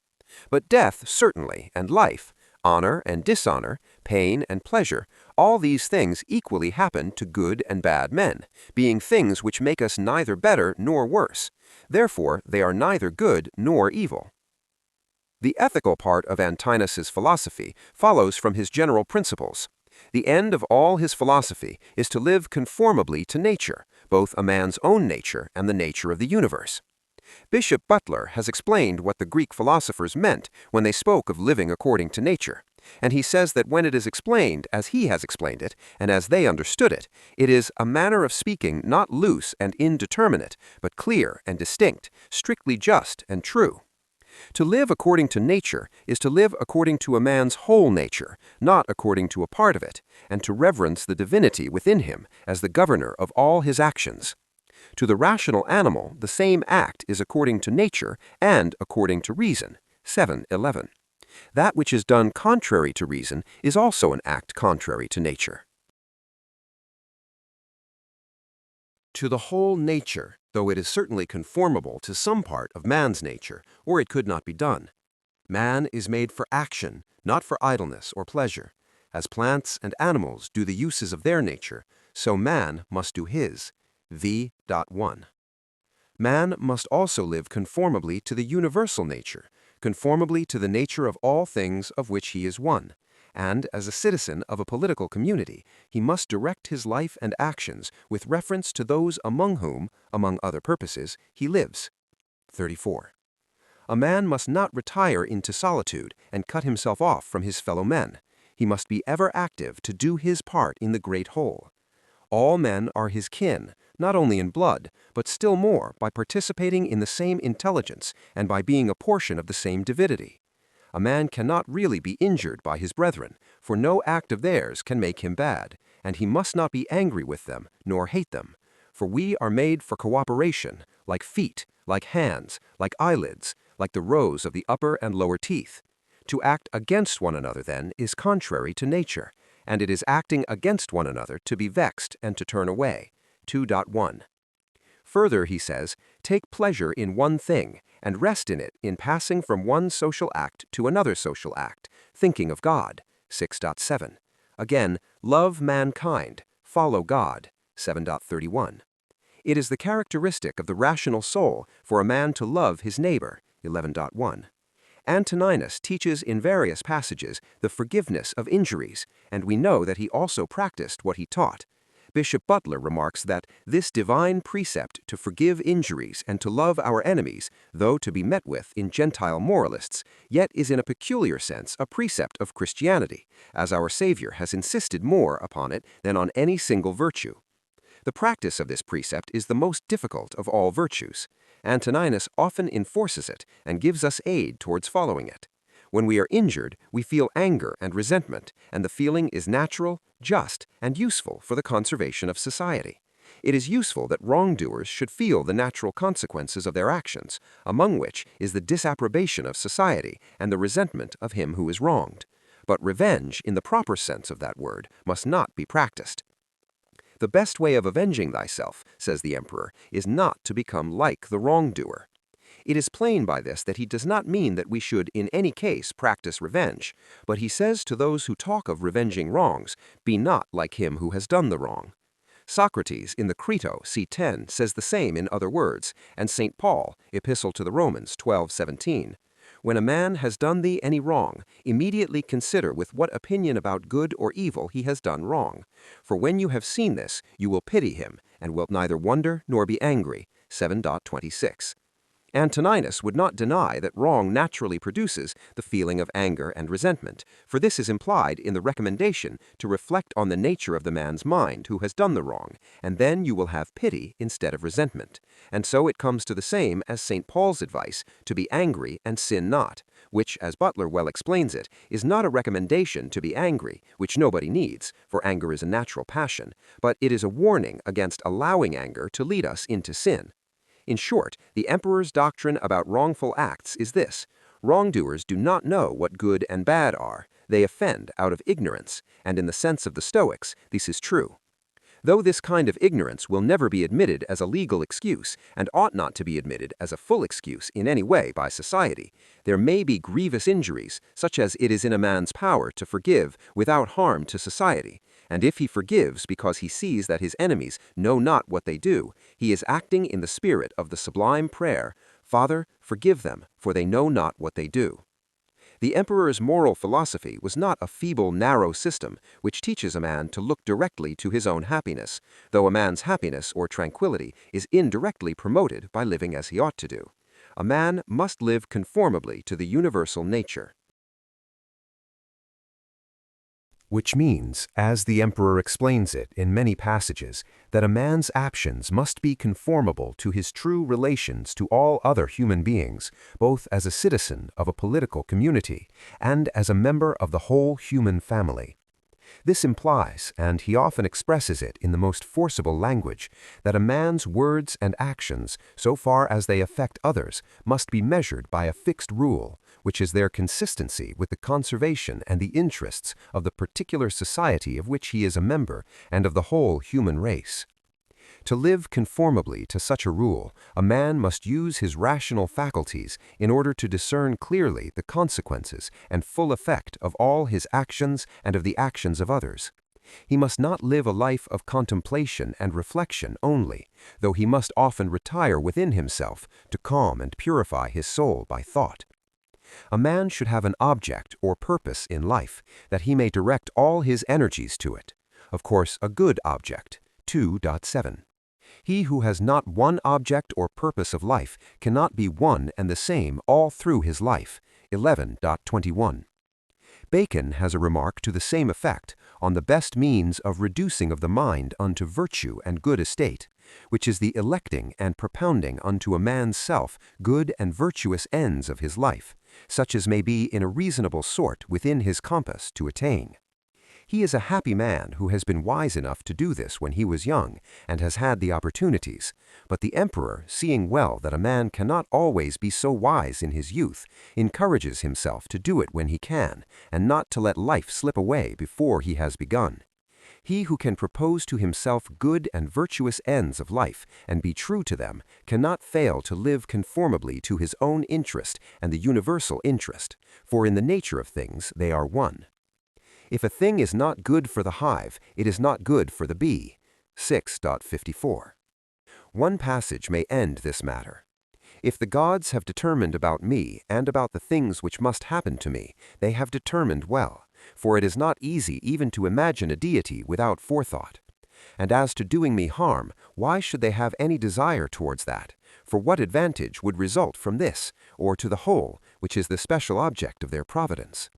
But death certainly, and life, honor and dishonor, pain and pleasure, all these things equally happen to good and bad men, being things which make us neither better nor worse. Therefore they are neither good nor evil. The ethical part of Antinous' philosophy follows from his general principles. The end of all his philosophy is to live conformably to nature, both a man's own nature and the nature of the universe. Bishop Butler has explained what the Greek philosophers meant when they spoke of living according to nature, and he says that when it is explained as he has explained it, and as they understood it, it is a manner of speaking not loose and indeterminate, but clear and distinct, strictly just and true. To live according to nature is to live according to a man's whole nature, not according to a part of it, and to reverence the divinity within him as the governor of all his actions. To the rational animal, the same act is according to nature and according to reason. 7:11. That which is done contrary to reason is also an act contrary to nature. To the whole nature, though it is certainly conformable to some part of man's nature, or it could not be done. Man is made for action, not for idleness or pleasure. As plants and animals do the uses of their nature, so man must do his. V.1. Man must also live conformably to the universal nature, conformably to the nature of all things of which he is one, and as a citizen of a political community, he must direct his life and actions with reference to those among whom, among other purposes, he lives. 34. A man must not retire into solitude and cut himself off from his fellow men. He must be ever active to do his part in the great whole. All men are his kin, not only in blood, but still more by participating in the same intelligence and by being a portion of the same divinity. A man cannot really be injured by his brethren, for no act of theirs can make him bad, and he must not be angry with them, nor hate them. For we are made for cooperation, like feet, like hands, like eyelids, like the rows of the upper and lower teeth. To act against one another, then, is contrary to nature, and it is acting against one another to be vexed and to turn away. 2.1. Further, he says, take pleasure in one thing, and rest in it in passing from one social act to another social act, thinking of God. 6.7. Again, love mankind, follow God. 7.31. It is the characteristic of the rational soul for a man to love his neighbor. 11.1. Antoninus teaches in various passages the forgiveness of injuries, and we know that he also practiced what he taught. Bishop Butler remarks that this divine precept to forgive injuries and to love our enemies, though to be met with in Gentile moralists, yet is in a peculiar sense a precept of Christianity, as our Savior has insisted more upon it than on any single virtue. The practice of this precept is the most difficult of all virtues. Antoninus often enforces it and gives us aid towards following it. When we are injured, we feel anger and resentment, and the feeling is natural, just, and useful for the conservation of society. It is useful that wrongdoers should feel the natural consequences of their actions, among which is the disapprobation of society and the resentment of him who is wronged. But revenge, in the proper sense of that word, must not be practiced. The best way of avenging thyself, says the emperor, is not to become like the wrongdoer. It is plain by this that he does not mean that we should in any case practice revenge, but he says to those who talk of revenging wrongs, be not like him who has done the wrong. Socrates in the Crito, c. 10, says the same in other words, and St. Paul, Epistle to the Romans 12:17. When a man has done thee any wrong, immediately consider with what opinion about good or evil he has done wrong. For when you have seen this, you will pity him, and wilt neither wonder nor be angry. 7.26. Antoninus would not deny that wrong naturally produces the feeling of anger and resentment, for this is implied in the recommendation to reflect on the nature of the man's mind who has done the wrong, and then you will have pity instead of resentment. And so it comes to the same as St. Paul's advice, to be angry and sin not, which, as Butler well explains it, is not a recommendation to be angry, which nobody needs, for anger is a natural passion, but it is a warning against allowing anger to lead us into sin. In short, the emperor's doctrine about wrongful acts is this: wrongdoers do not know what good and bad are. They offend out of ignorance, and in the sense of the Stoics, this is true. Though this kind of ignorance will never be admitted as a legal excuse, and ought not to be admitted as a full excuse in any way by society, there may be grievous injuries, such as it is in a man's power to forgive without harm to society, and if he forgives because he sees that his enemies know not what they do, he is acting in the spirit of the sublime prayer, Father, forgive them, for they know not what they do. The emperor's moral philosophy was not a feeble, narrow system which teaches a man to look directly to his own happiness, though a man's happiness or tranquility is indirectly promoted by living as he ought to do. A man must live conformably to the universal nature. Which means, as the emperor explains it in many passages, that a man's actions must be conformable to his true relations to all other human beings, both as a citizen of a political community and as a member of the whole human family. This implies, and he often expresses it in the most forcible language, that a man's words and actions, so far as they affect others, must be measured by a fixed rule, which is their consistency with the conservation and the interests of the particular society of which he is a member and of the whole human race. To live conformably to such a rule, a man must use his rational faculties in order to discern clearly the consequences and full effect of all his actions and of the actions of others. He must not live a life of contemplation and reflection only, though he must often retire within himself to calm and purify his soul by thought. A man should have an object or purpose in life, that he may direct all his energies to it. Of course, a good object. 2.7. He who has not one object or purpose of life cannot be one and the same all through his life. 11.21. Bacon has a remark to the same effect on the best means of reducing of the mind unto virtue and good estate, which is the electing and propounding unto a man's self good and virtuous ends of his life, such as may be in a reasonable sort within his compass to attain. He is a happy man who has been wise enough to do this when he was young and has had the opportunities, but the emperor, seeing well that a man cannot always be so wise in his youth, encourages himself to do it when he can, and not to let life slip away before he has begun. He who can propose to himself good and virtuous ends of life and be true to them cannot fail to live conformably to his own interest and the universal interest, for in the nature of things they are one. If a thing is not good for the hive, it is not good for the bee. 6.54. One passage may end this matter. If the gods have determined about me and about the things which must happen to me, they have determined well, for it is not easy even to imagine a deity without forethought. And as to doing me harm, why should they have any desire towards that? For what advantage would result from this, or to the whole, which is the special object of their providence?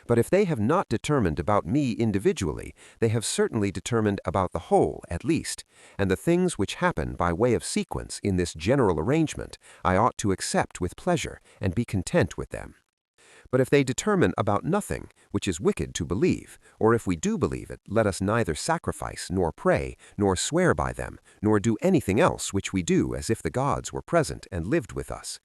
But if they have not determined about me individually, they have certainly determined about the whole at least, and the things which happen by way of sequence in this general arrangement I ought to accept with pleasure and be content with them. But if they determine about nothing, which is wicked to believe, or if we do believe it, let us neither sacrifice, nor pray, nor swear by them, nor do anything else which we do as if the gods were present and lived with us.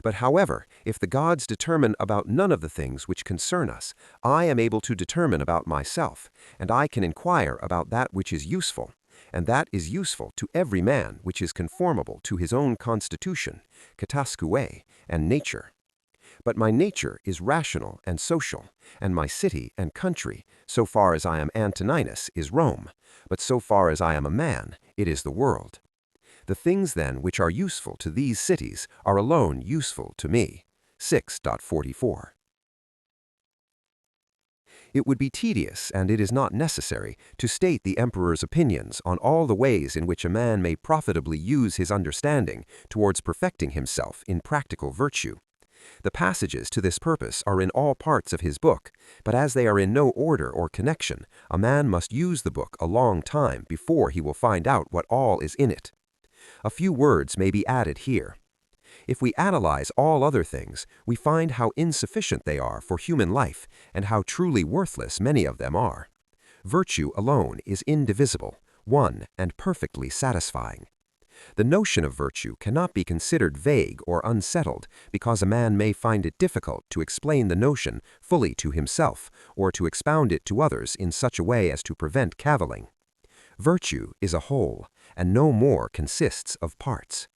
But however, if the gods determine about none of the things which concern us, I am able to determine about myself, and I can inquire about that which is useful, and that is useful to every man which is conformable to his own constitution, kataskue, and nature. But my nature is rational and social, and my city and country, so far as I am Antoninus, is Rome, but so far as I am a man, it is the world. The things then which are useful to these cities are alone useful to me. 6.44. It would be tedious, and it is not necessary, to state the emperor's opinions on all the ways in which a man may profitably use his understanding towards perfecting himself in practical virtue. The passages to this purpose are in all parts of his book, but as they are in no order or connection, a man must use the book a long time before he will find out what all is in it. A few words may be added here. If we analyze all other things, we find how insufficient they are for human life and how truly worthless many of them are. Virtue alone is indivisible, one, and perfectly satisfying. The notion of virtue cannot be considered vague or unsettled because a man may find it difficult to explain the notion fully to himself or to expound it to others in such a way as to prevent cavilling. Virtue is a whole, and no more consists of parts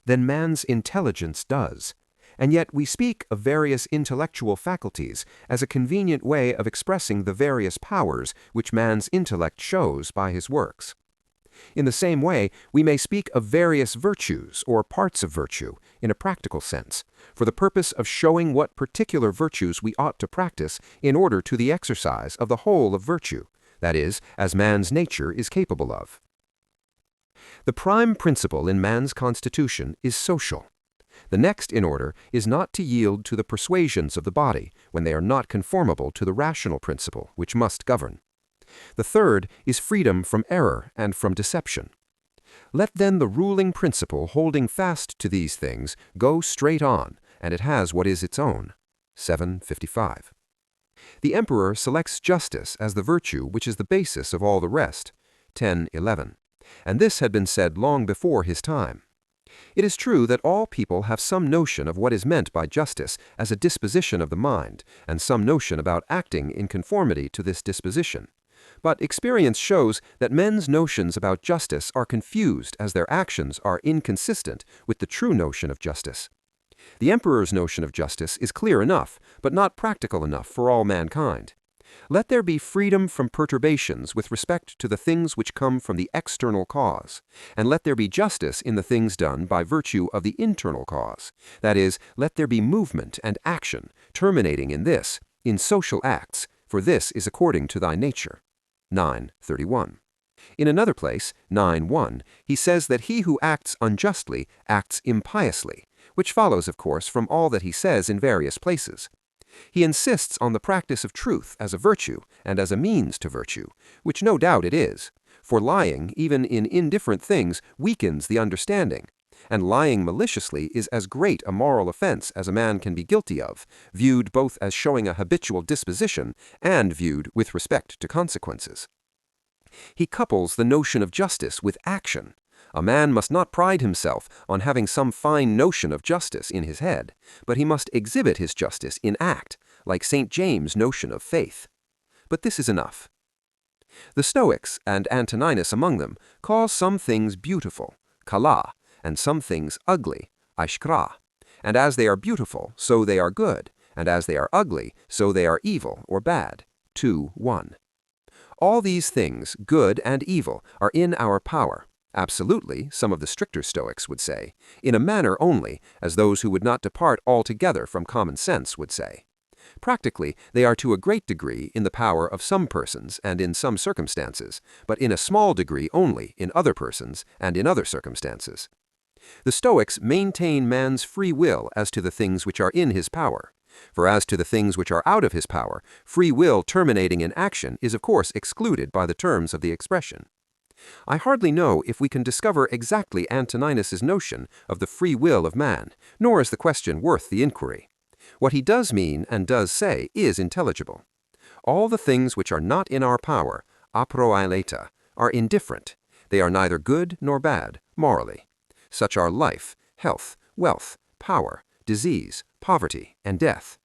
than man's intelligence does, and yet we speak of various intellectual faculties as a convenient way of expressing the various powers which man's intellect shows by his works. In the same way, we may speak of various virtues or parts of virtue in a practical sense, for the purpose of showing what particular virtues we ought to practice in order to the exercise of the whole of virtue, that is, as man's nature is capable of. The prime principle in man's constitution is social. The next in order is not to yield to the persuasions of the body when they are not conformable to the rational principle which must govern. The third is freedom from error and from deception. Let then the ruling principle holding fast to these things go straight on, and it has what is its own. 755. The emperor selects justice as the virtue which is the basis of all the rest. 1011. And this had been said long before his time. It is true that all people have some notion of what is meant by justice as a disposition of the mind, and some notion about acting in conformity to this disposition. But experience shows that men's notions about justice are confused as their actions are inconsistent with the true notion of justice. The emperor's notion of justice is clear enough, but not practical enough for all mankind. Let there be freedom from perturbations with respect to the things which come from the external cause, and let there be justice in the things done by virtue of the internal cause. That is, let there be movement and action, terminating in this, in social acts, for this is according to thy nature. 9:31. In another place, 9:1, he says that he who acts unjustly acts impiously, which follows, of course, from all that he says in various places. He insists on the practice of truth as a virtue and as a means to virtue, which no doubt it is, for lying, even in indifferent things, weakens the understanding, and lying maliciously is as great a moral offense as a man can be guilty of, viewed both as showing a habitual disposition and viewed with respect to consequences. He couples the notion of justice with action. A man must not pride himself on having some fine notion of justice in his head, but he must exhibit his justice in act, like St. James' notion of faith. But this is enough. The Stoics, and Antoninus among them, call some things beautiful, kala, and some things ugly, aishkra. And as they are beautiful, so they are good, and as they are ugly, so they are evil or bad. 2:1. All these things, good and evil, are in our power. Absolutely, some of the stricter Stoics would say, in a manner only, as those who would not depart altogether from common sense would say. Practically, they are to a great degree in the power of some persons and in some circumstances, but in a small degree only in other persons and in other circumstances. The Stoics maintain man's free will as to the things which are in his power. For as to the things which are out of his power, free will terminating in action is of course excluded by the terms of the expression. I hardly know if we can discover exactly Antoninus's notion of the free will of man, nor is the question worth the inquiry. What he does mean and does say is intelligible. All the things which are not in our power, aproaileta, are indifferent. They are neither good nor bad, morally. Such are life, health, wealth, power, disease, poverty, and death.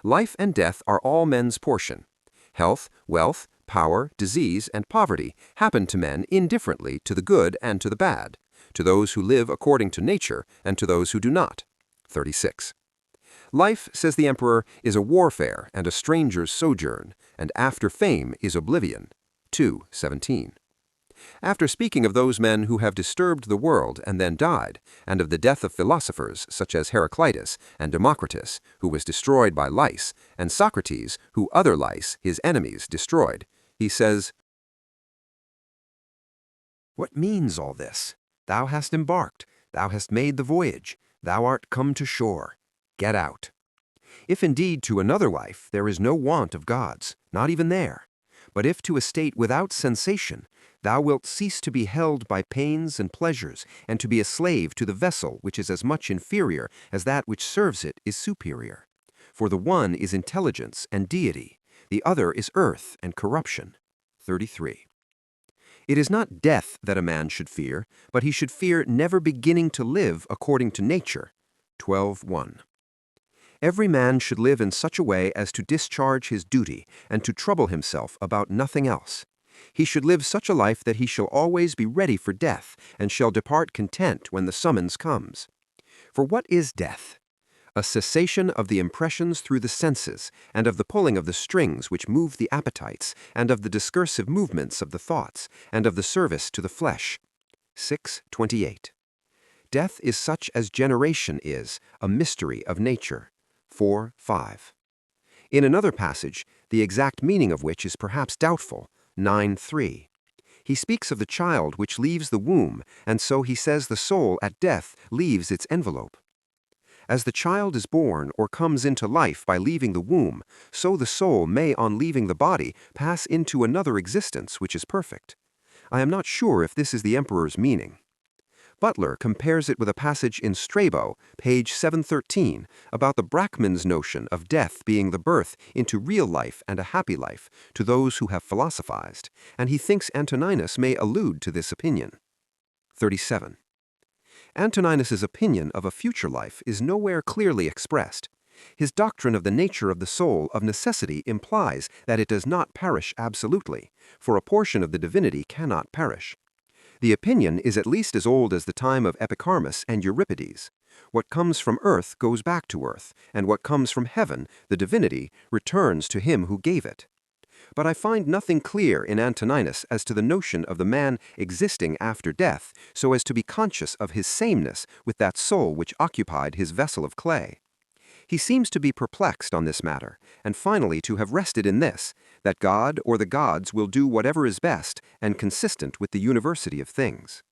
Life and death are all men's portion. Health, wealth, power, disease, and poverty happen to men indifferently to the good and to the bad, to those who live according to nature and to those who do not. 36. Life, says the emperor, is a warfare and a stranger's sojourn, and after fame is oblivion. 2:17. After speaking of those men who have disturbed the world and then died, and of the death of philosophers such as Heraclitus and Democritus, who was destroyed by lice, and Socrates, who other lice, his enemies, destroyed, he says, "What means all this? Thou hast embarked, thou hast made the voyage, thou art come to shore. Get out. If indeed to another life there is no want of gods, not even there, but if to a state without sensation, thou wilt cease to be held by pains and pleasures, and to be a slave to the vessel which is as much inferior as that which serves it is superior. For the one is intelligence and deity, the other is earth and corruption." 33. It is not death that a man should fear, but he should fear never beginning to live according to nature. 12:1. Every man should live in such a way as to discharge his duty and to trouble himself about nothing else. He should live such a life that he shall always be ready for death and shall depart content when the summons comes. For what is death? a cessation of the impressions through the senses, and of the pulling of the strings which move the appetites, and of the discursive movements of the thoughts, and of the service to the flesh. 6:28. Death is such as generation is, a mystery of nature. 4:5. In another passage, the exact meaning of which is perhaps doubtful, 9:3. He speaks of the child which leaves the womb, and so he says the soul at death leaves its envelope. As the child is born or comes into life by leaving the womb, so the soul may, on leaving the body, pass into another existence which is perfect. I am not sure if this is the emperor's meaning. Butler compares it with a passage in Strabo, page 713, about the Brahman's notion of death being the birth into real life and a happy life to those who have philosophized, and he thinks Antoninus may allude to this opinion. 37. Antoninus's opinion of a future life is nowhere clearly expressed. His doctrine of the nature of the soul of necessity implies that it does not perish absolutely, for a portion of the divinity cannot perish. The opinion is at least as old as the time of Epicharmus and Euripides. What comes from earth goes back to earth, and what comes from heaven, the divinity, returns to him who gave it. But I find nothing clear in Antoninus as to the notion of the man existing after death, so as to be conscious of his sameness with that soul which occupied his vessel of clay. He seems to be perplexed on this matter, and finally to have rested in this, that God or the gods will do whatever is best and consistent with the university of things.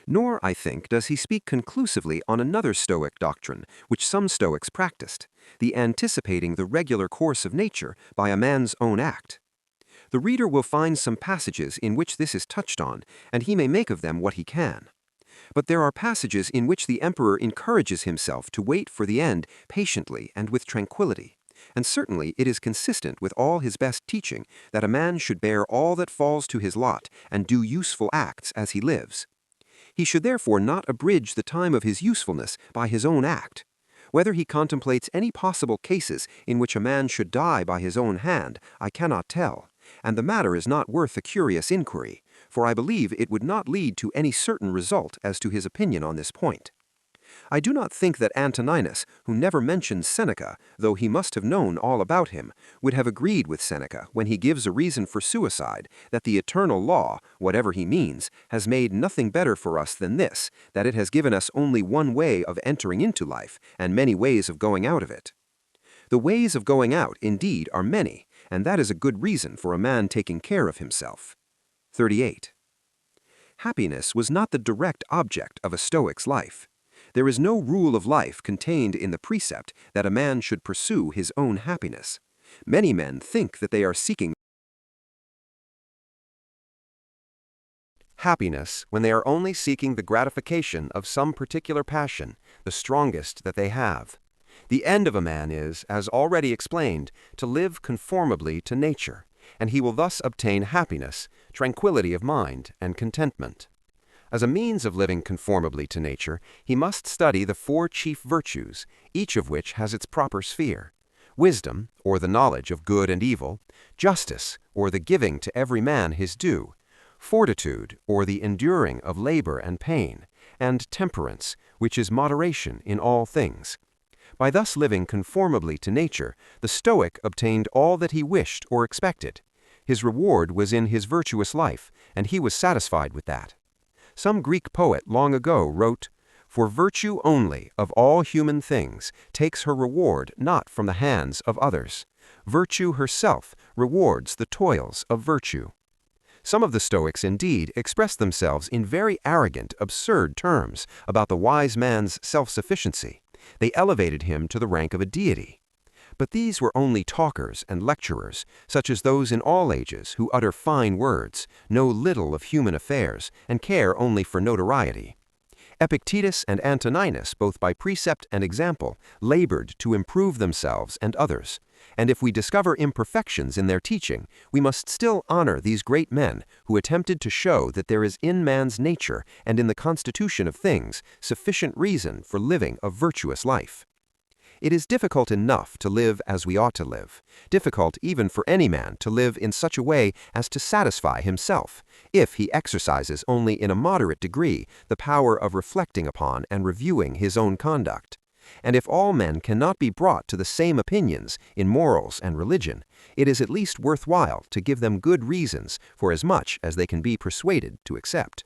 Nor, I think, does he speak conclusively on another Stoic doctrine, which some Stoics practiced, the anticipating the regular course of nature by a man's own act. The reader will find some passages in which this is touched on, and he may make of them what he can. But there are passages in which the emperor encourages himself to wait for the end patiently and with tranquility, and certainly it is consistent with all his best teaching that a man should bear all that falls to his lot and do useful acts as he lives. He should therefore not abridge the time of his usefulness by his own act. Whether he contemplates any possible cases in which a man should die by his own hand, I cannot tell, and the matter is not worth a curious inquiry, for I believe it would not lead to any certain result as to his opinion on this point. I do not think that Antoninus, who never mentions Seneca, though he must have known all about him, would have agreed with Seneca when he gives a reason for suicide, that the eternal law, whatever he means, has made nothing better for us than this, that it has given us only one way of entering into life, and many ways of going out of it. The ways of going out, indeed, are many, and that is a good reason for a man taking care of himself. 38. Happiness was not the direct object of a Stoic's life. There is no rule of life contained in the precept that a man should pursue his own happiness. Many men think that they are seeking happiness when they are only seeking the gratification of some particular passion, the strongest that they have. The end of a man is, as already explained, to live conformably to nature, and he will thus obtain happiness, tranquility of mind, and contentment. As a means of living conformably to nature, he must study the four chief virtues, each of which has its proper sphere: wisdom, or the knowledge of good and evil; justice, or the giving to every man his due; fortitude, or the enduring of labor and pain; and temperance, which is moderation in all things. By thus living conformably to nature, the Stoic obtained all that he wished or expected. His reward was in his virtuous life, and he was satisfied with that. Some Greek poet long ago wrote, "For virtue only of all human things takes her reward not from the hands of others. Virtue herself rewards the toils of virtue." Some of the Stoics, indeed, expressed themselves in very arrogant, absurd terms about the wise man's self-sufficiency. They elevated him to the rank of a deity. But these were only talkers and lecturers, such as those in all ages who utter fine words, know little of human affairs, and care only for notoriety. Epictetus and Antoninus, both by precept and example, labored to improve themselves and others, and if we discover imperfections in their teaching, we must still honor these great men who attempted to show that there is in man's nature and in the constitution of things sufficient reason for living a virtuous life. It is difficult enough to live as we ought to live, difficult even for any man to live in such a way as to satisfy himself, if he exercises only in a moderate degree the power of reflecting upon and reviewing his own conduct. And if all men cannot be brought to the same opinions in morals and religion, it is at least worthwhile to give them good reasons for as much as they can be persuaded to accept.